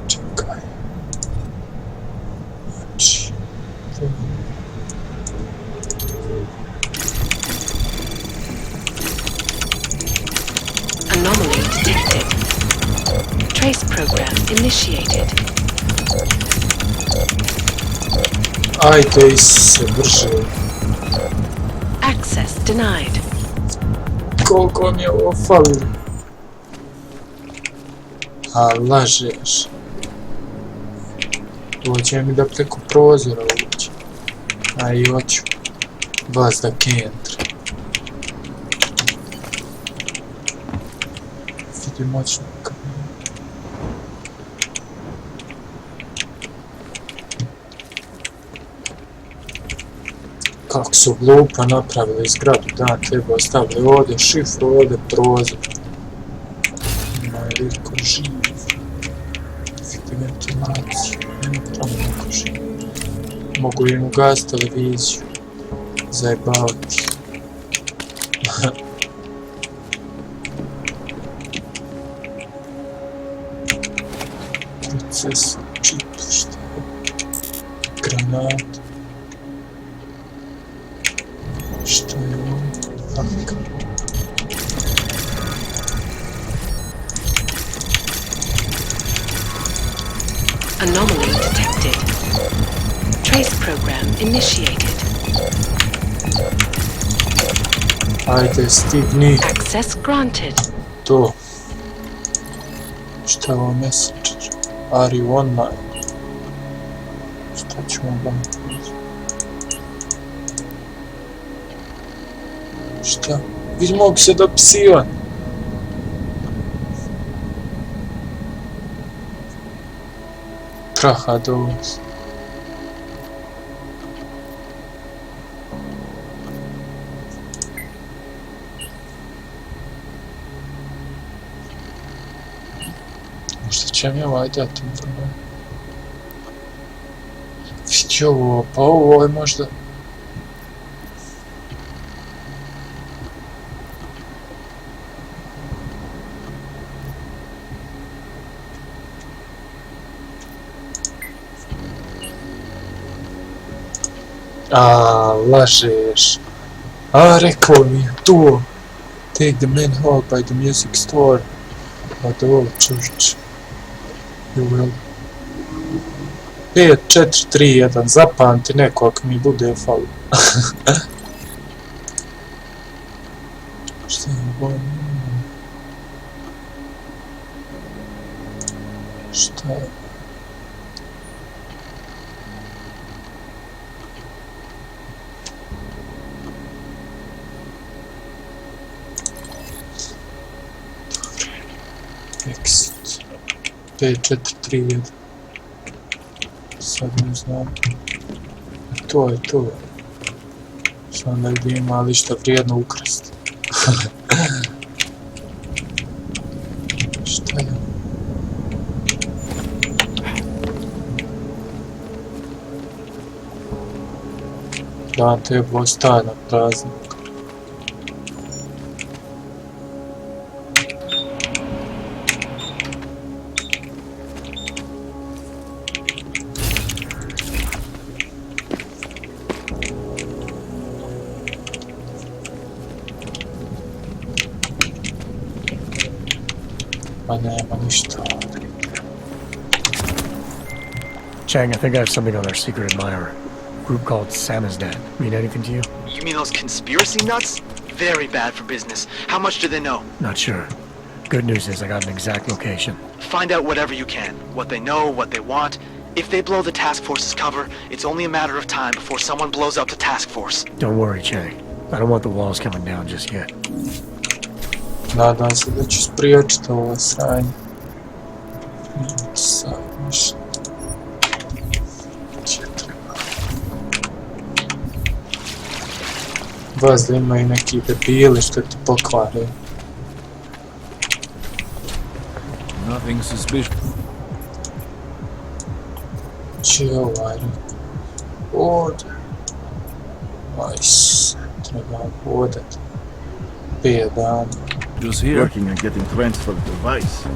Čekaj. Znači. Anomaly detected. Trace program initiated. Ajde se brže. Access denied. Koliko mi je ovo falilo? A lažeš. Dođe mi da preko prozora uđe. A i hoću. Vas da kentra. Vidi moćno kamion. Kako su glupo napravili zgradu, da treba ostavili ovdje šifru, ovdje prozor. Ima je liko živ. Vidi ventilaciju, nema tamo niko živ. Mogu im ugasiti televiziju. Zajebavati. Proces, čip, šta je? Granat. Što je ovo? Fuck. Anomaly detected. Trace program initiated. Ajde, stigni. Access granted. To. Šta je ovo Messenger? Are you online? Šta ćemo vam? Šta? Vidim, mogu se dopisivan. Praha dovoz. Možda će mi ovaj dati informaciju. Vidi ovo, pa ovo je možda... Lažeš. Rekao mi je tu. Take the main hall by the music store. At the old church. You will. 5, 4, 3, 1. Zapamti neko ako mi bude falo. Šta je ovo? Šta je? Exit. 5, 4, 3, 1. Sad ne znam. To je to. Sad ne vidim ima li šta vrijedno ukrasti. Šta je? Dan treba ostaje na praznik. Chang, I think I have something on our secret admirer. Group called Samizdat. Mean anything to you? You mean those conspiracy nuts? Very bad for business. How much do they know? Not sure. Good news is I got an exact location. Find out whatever you can. What they know, what they want. If they blow the task force's cover, it's only a matter of time before someone blows up the task force. Don't worry, Chang. I don't want the walls coming down just yet. Nadam se da ću spriječiti ovo sranje. Sad ništa. Vas da imaju neki debili što ti pokvare. Nothing suspicious. Če je ovaj ovdje? Nice. Treba hodati 5 dana. Just here. Working on getting transferred device.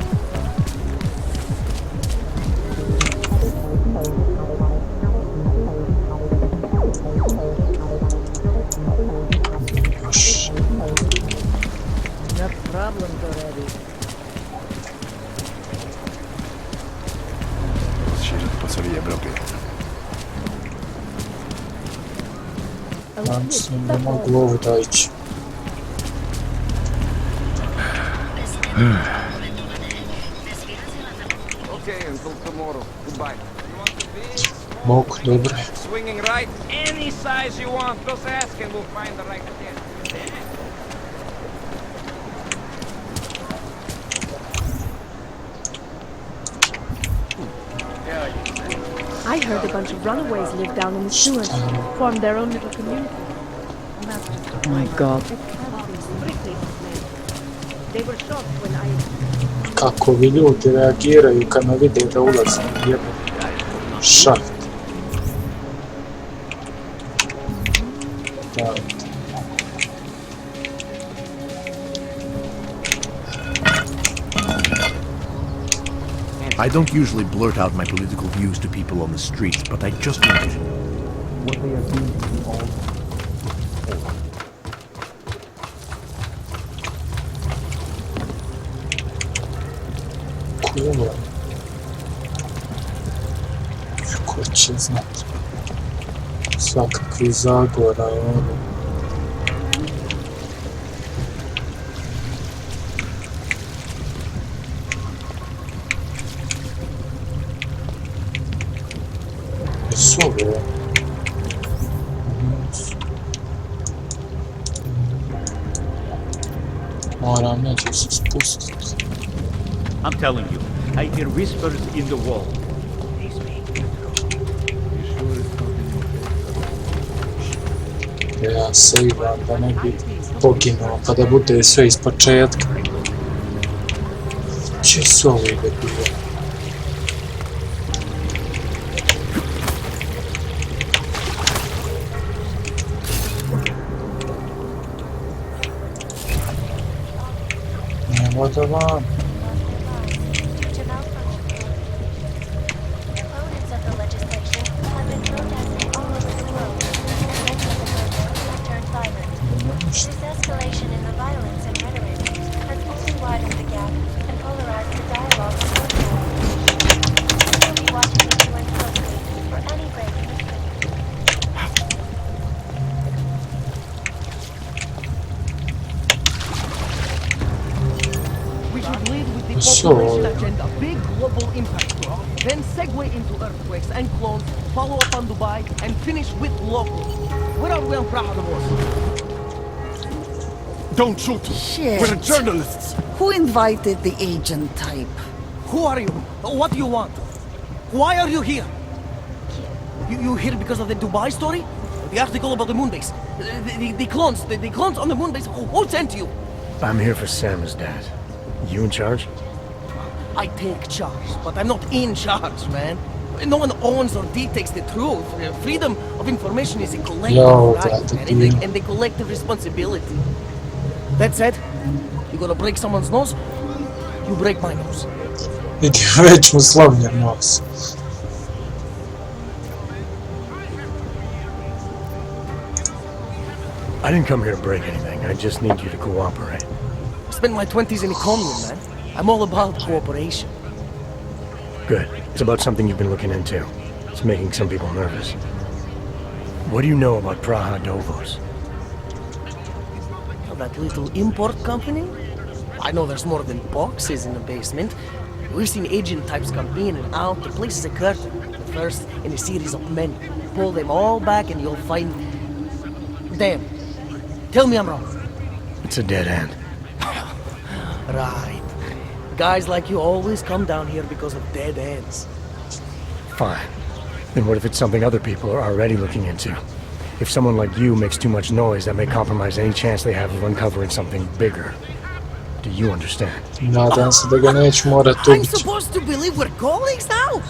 Mam s njim ne mogu ovdje ići. Mogu, dobro. Swinging right, any size you want. Just ask and we'll find the right kid. I heard a bunch of runaways live down in the sewers, formed their own little community. Oh my god. They were shocked when I... Kako vi ljudi reagiraju kad me vide da ulazim u jedan šaht. I don't usually blurt out my political views to people on the streets, but I just wanted to know what they are doing to all. Cool. Ko će znati? Svakakvi zagora, ono. su ovo? Moram neće se spustiti. I'm telling you, I hear whispers in the wall. Ja se igram da ne bi poginuo, pa da bude sve iz početka. Če su ovi debili? Nemo da vam. Opponents of the legislation have been protesting all over the world, and many of the protests have turned violent. This escalation in the violence and rhetoric has only widened the gap and polarized the dialogue on both sides. We'll be watching the UN closely for any break in this picture. We should lead with the population agenda, big global impact, then segue into earthquakes and clones, follow up on Dubai, and finish with local. Where are we on Praha Divorce? Don't shoot! Shit. We're journalists! Who invited the agent type? Who are you? What do you want? Why are you here? You here because of the Dubai story? The article about the moon base? The clones on the moon base? Who sent you? I'm here for Sam's dad. You in charge? I take charge, but I'm not in charge, man. No one owns or dictates the truth. Freedom of information is a collective right, man, and a collective responsibility. That said, you gonna break someone's nose, you break my nose. Vidi, već mu slomljen nos. I didn't come here to break anything. I just need you to cooperate. I spent my 20s in a commune, man. I'm all about cooperation. Good. It's about something you've been looking into. It's making some people nervous. What do you know about Praha Dovos? That little import company? I know there's more than boxes in the basement. We've seen agent types come in and out. The place is a curtain. The first in a series of many. Pull them all back and you'll find... Damn. Tell me I'm wrong. It's a dead end. Right. Guys like you always come down here because of dead ends. Fine. Then what if it's something other people are already looking into? If someone like you makes too much noise, that may compromise any chance they have of uncovering something bigger. Do you understand? Nadam se da ga neću morat I'm ubiti. supposed to believe we're colleagues now?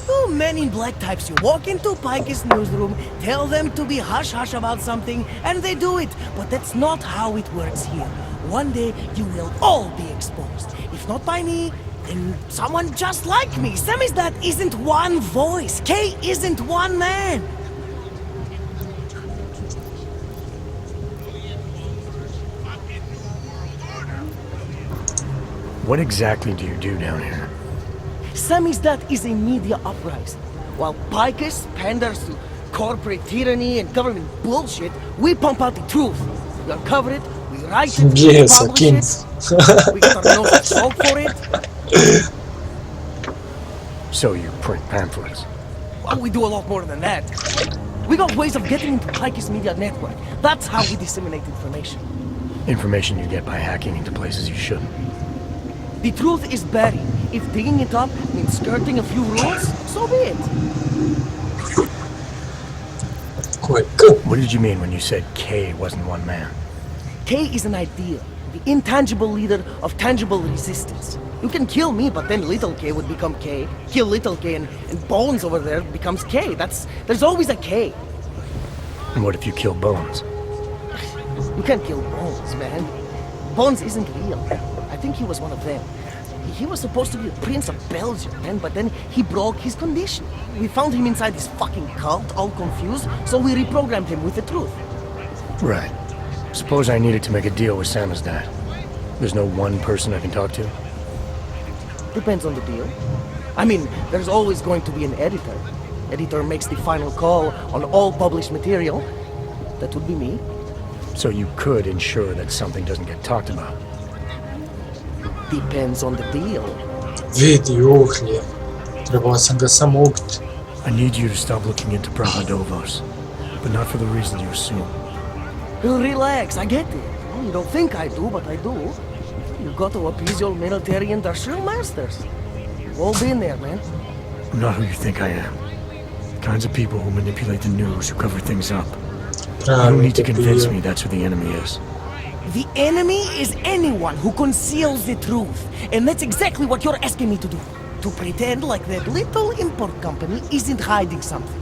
You men in black types, you walk into Pike's newsroom, tell them to be hush-hush about something, and they do it. But that's not how it works here. One day, you will all be exposed. If not by me, then someone just like me. Sammy's dad isn't one voice. Kay isn't one man. What exactly do you do down here? Sammy's dad is a media uprising. While Picus panders to corporate tyranny and government bullshit, we pump out the truth. We uncover it, we write it, Yes, we publish it. We got our nose to choke for it. So you print pamphlets? Well, we do a lot more than that. We got ways of getting into Pike's media network. That's how we disseminate information. Information you get by hacking into places you shouldn't. The truth is buried. If digging it up means skirting a few rules, so be it. What did you mean when you said K wasn't one man? K is an ideal, the intangible leader of tangible resistance. You can kill me, but then little K would become K. Kill little K and Bones over there becomes K. There's always a K. And what if you kill Bones? You can't kill Bones, man. Bones isn't real. I think he was one of them. He was supposed to be a prince of Belgium, man, but then he broke his condition. We found him inside this fucking cult, all confused, so we reprogrammed him with the truth. Right. Suppose I needed to make a deal with Sam's dad. There's no one person I can talk to? Depends on the deal. I mean, there's always going to be an editor. Editor makes the final call on all published material. That would be me. So you could ensure that something doesn't get talked about? Depends on the deal. Vidi, uhljeb. Trebao sam ga samo ubiti. I need you to stop looking into Brahadovos, but not for the reasons you assume. Relax, I get it. You don't think I do, but I do. You got to appease your military-industrial masters. We've all been there, man. I'm not who you think I am. The kinds of people who manipulate the news, who cover things up. You don't need to convince me that's who the enemy is. The enemy is anyone who conceals the truth. And that's exactly what you're asking me to do. To pretend like that little import company isn't hiding something.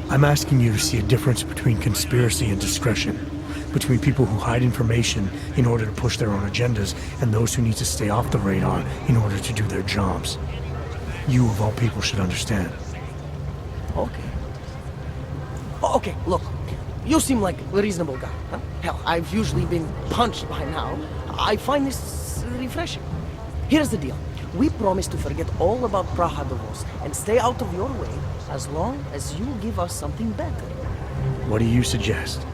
I'm asking you to see a difference between conspiracy and discretion. Between people who hide information in order to push their own agendas and those who need to stay off the radar in order to do their jobs. You, of all people, should understand. Okay. Okay, look. You seem like a reasonable guy, huh? Hell, I've usually been punched by now. I find this refreshing. Here's the deal. We promise to forget all about Brahadovos and stay out of your way as long as you give us something better. What do you suggest?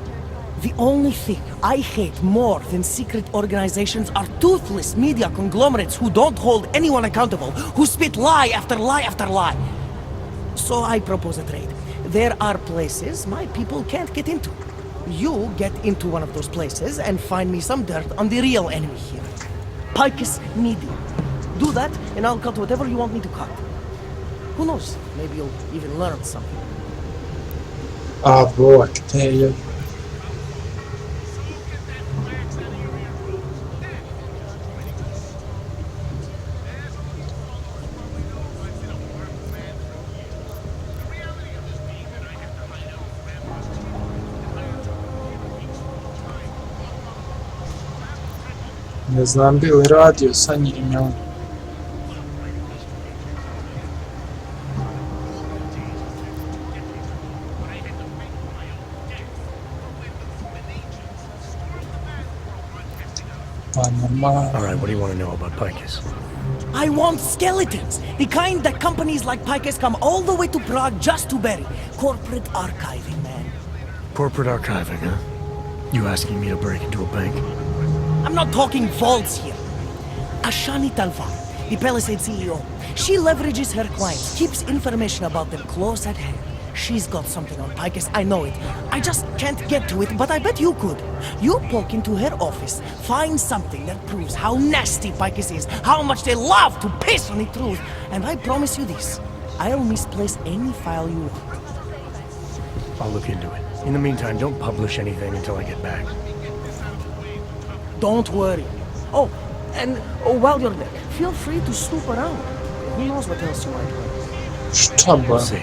The only thing I hate more than secret organizations are toothless media conglomerates who don't hold anyone accountable, who spit lie after lie after lie. So I propose a trade. There are places my people can't get into. You get into one of those places and find me some dirt on the real enemy here. Picus Media. Do that, and I'll cut whatever you want me to cut. Who knows? Maybe you'll even learn something. Bog te je. Ne znam bi li radio sa njim, jel? Alright, what do you want to know about Picus? I want skeletons! The kind that companies like Picus come all the way to Prague just to bury. Corporate archiving, man. Corporate archiving, huh? You asking me to break into a bank? I'm not talking vaults here. Ashani Talvar, the Palisade CEO. She leverages her clients, keeps information about them close at hand. She's got something on Picus, I know it. I just can't get to it, but I bet you could. You poke into her office, find something that proves how nasty Picus is, how much they love to piss on the truth, and I promise you this, I'll misplace any file you want. I'll look into it. In the meantime, don't publish anything until I get back. Don't worry. Oh, and while you're there, feel free to snoop around. Who knows what else you might learn. Šta ba? We'll see.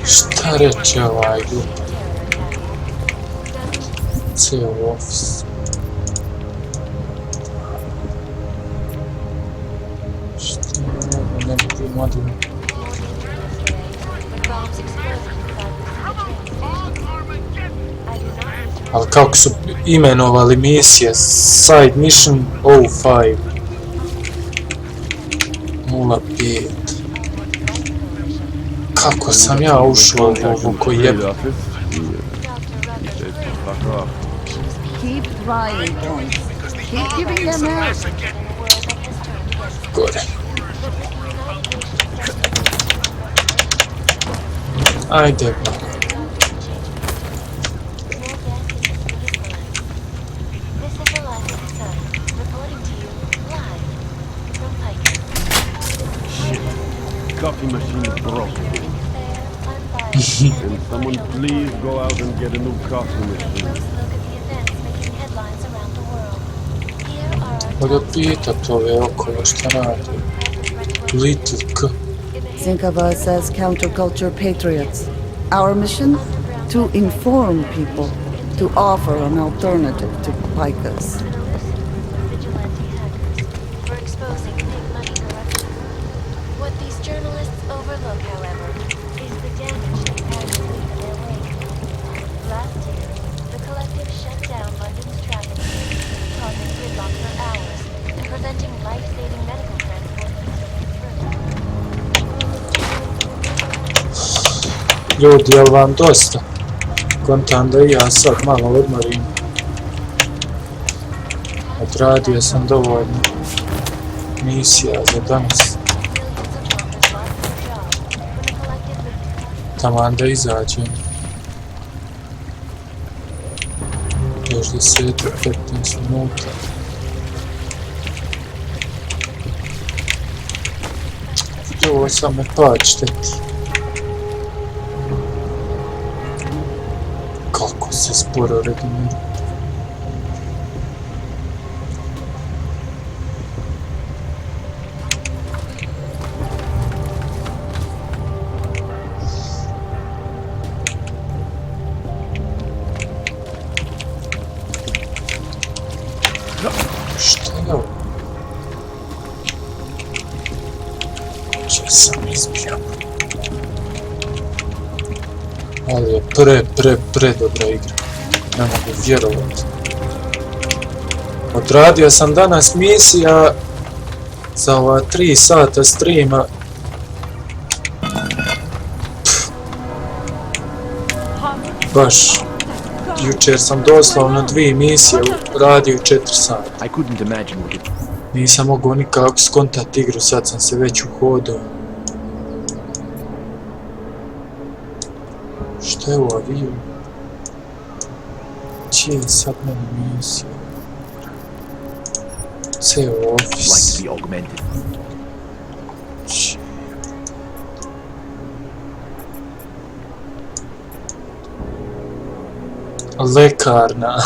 Šta reče ovaj grup? Ceo ofis. Šta je ne vidim odmah. Ali kako su imenovali misije? Side mission 05 05. Kako sam ja ušao u ovu koji je... Keep trying, boys. Keep giving them help. Gore. Ajde ba. Coffee machine is broken. Can someone please go out and get a new coffee machine? Da pitat ove okolo šta radi. Little K. Think of us as counterculture patriots. Our mission? To inform people, to offer an alternative to Picus. Ljudi, jel vam dosta? Kontam da i ja sad malo odmorim. Odradio sam dovoljno misija za danas. Taman da izađem. Još 10-15 minuta. Ovo sam me pad šteti. Kako se sporo regenera. Šta je ovo? Če sam izbio. Ali je pre dobra igra. Ne mogu vjerovati. Odradio sam danas misija za ova 3 sata streama. Baš jučer sam doslovno 2 misije radio 4 sata. Nisam mogao nikako skontati igru, sad sam se već uhodao. Što je ovo avion? Čije je sad meni misija? Ceo ofis. Lekarna.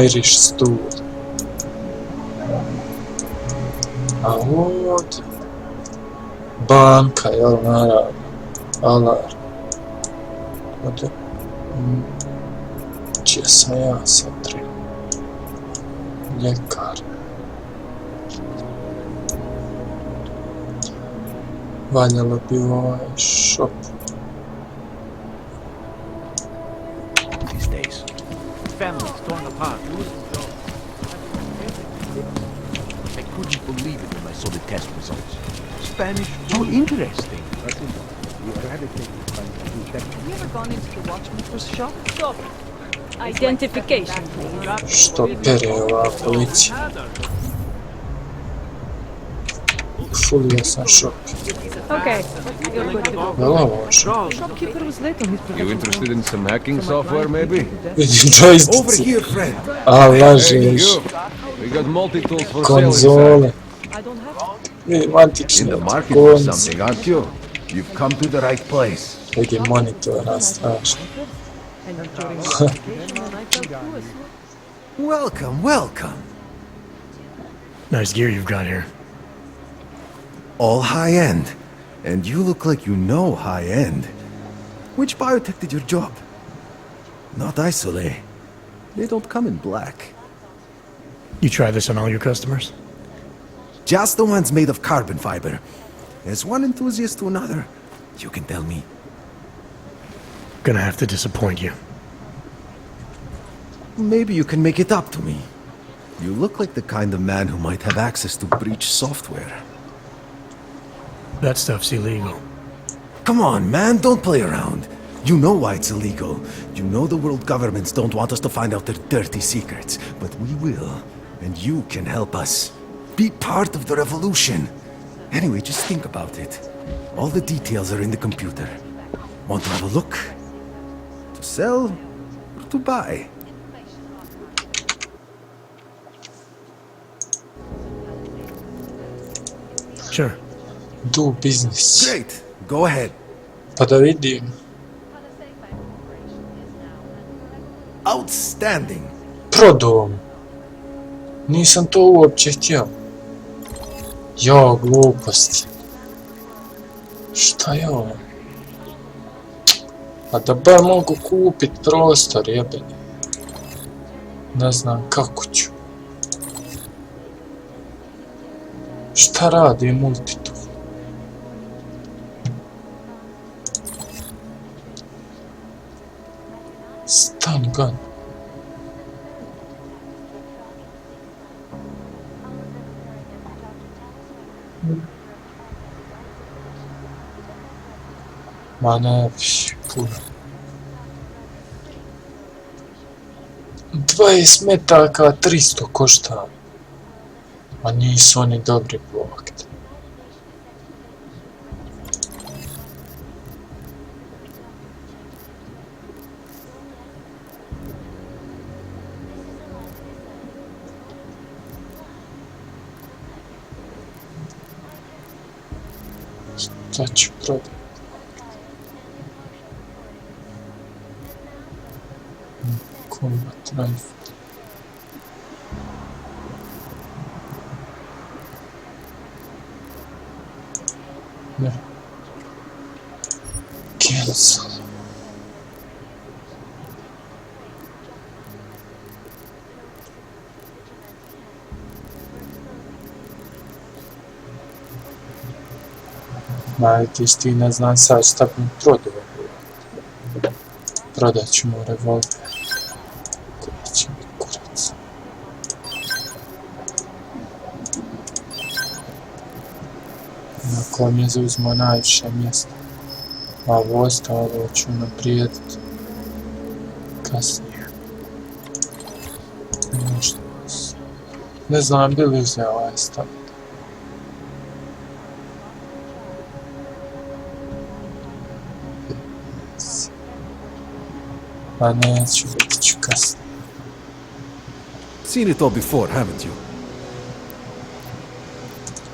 Irish stool. A ovdje banka, jel, naravno, alarm. Ovdje, čije sam ja sad trebao? Ljekar. Valjalo bi ovaj shop. These days, families torn apart, losing jobs. I couldn't believe it when I saw the test results. Spanish, so interesting. Have you ever gone into the watchmaker's shop? Stop. Identification, please. Što pere ova policija? Fulio sam šok. Okay, you're good to go. Jel ovo šok? Shopkeeper was late on his production. You interested in some hacking software, maybe? Joystici. A, lažeš. We got multi-tools for sale Konzole. inside. Antične In the market for konce. something, aren't you? You've come to the right place. Ovdje monitora, strašno. Welcome, welcome. Nice gear you've got here. All high end. And you look like you know high end. Which biotech did your job? Not Isolate. They don't come in black. You try this on all your customers? Just the ones made of carbon fiber. As one enthusiast to another, you can tell me. Gonna have to disappoint you. Maybe you can make it up to me. You look like the kind of man who might have access to breach software. That stuff's illegal. Come on, man, don't play around. You know why it's illegal. You know the world governments don't want us to find out their dirty secrets. But we will. And you can help us. Be part of the revolution. Anyway, just think about it. All the details are in the computer. Want to have a look? To sell or to buy? Sure. Do business. Great. Go ahead. Pa da vidim. Outstanding. Prodao. Nisam to uopće htio. Jo, gluposti. Šta je ovo? A da bar mogu kupit prostor, jebeni. Ne znam kako ću. Šta radi multitool? Stun gun. Ma ne, puno. 20 metaka 300 košta. A nisu oni dobri blokti. Šta ću prodati? Combat rifle. Ne. Cancel. Najtiš ti ne znam sad šta bi mi prodao. Prodat ću mu revolver. Koji će mi kurac. Na kojem je zauzimo najviše mjesta. A ovo ostalo ću naprijediti kasnije. Ne znam bi li uzeo ovaj stav. Pa neću, vidit ću kasnije. Seen it all before, haven't you?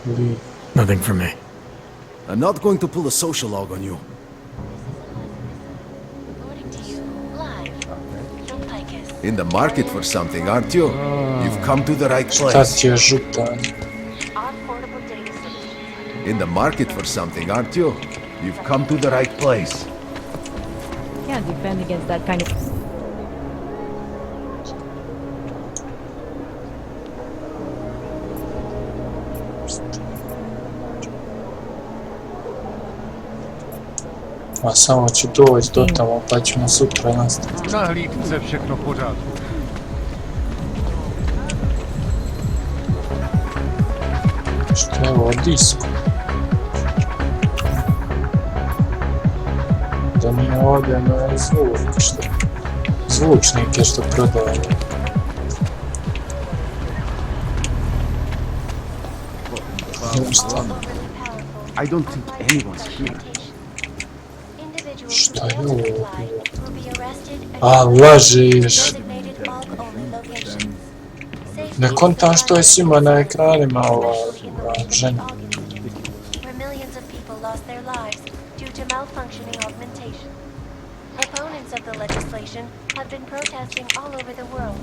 Leave. Nothing for me. I'm not going to pull a social log on you. In the market for something, aren't you? You've come to the right Šta place. ti je žutan? In the market for something, aren't you? You've come to the right place. Can't defend against that kind of... A samo ću doći do tamo pa ćemo sutra nastaviti. Na hlídce všechno v pořádku. Što je ovo disko? Da nije ovdje na zvuk što... Zvučnike što prodaje. I don't think anyone's here. Šta je ovo bilo? A, lažeš! Ne kontam što je svima na ekranima ova žena. Where millions of people lost their lives due to malfunctioning augmentation. Opponents of the legislation have been protesting all over the world,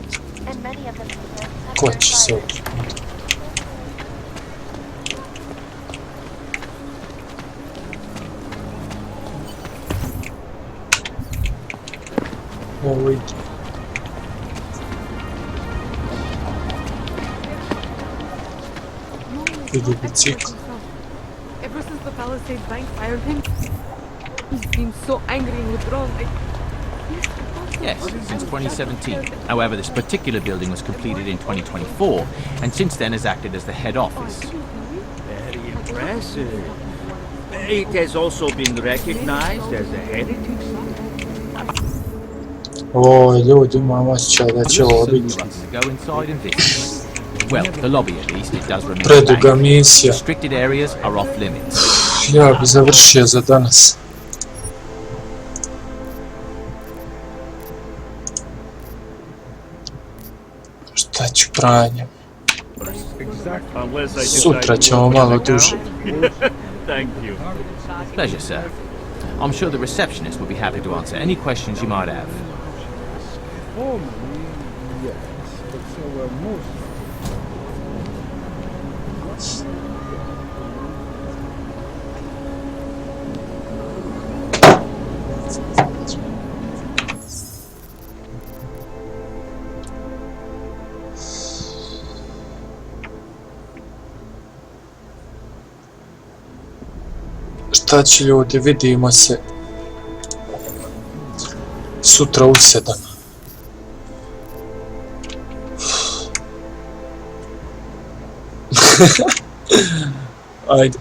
and many of the movements have Ko turned će se violent. ovo ide? Vidi bicikl. Ever since the Palisades Bank fired him, he's been so angry and withdrawn. Yes, since 2017. However, this particular building was completed in 2024, and since then has acted as the head office. Very impressive. It has also been recognized as a heritage site. O, ljudi, imam osjećaj da će ovo biti Go inside and visit. Well, the lobby at least, it does remain preduga blank. misija. Restricted areas are off limits. Ja bi završio za danas. Šta ću pranjem? Sutra ćemo malo duže. Thank you. Pleasure, sir. I'm sure the receptionist will be happy to answer any questions you might have. Šta će ljudi, vidimo se sutra u 7. Ajde.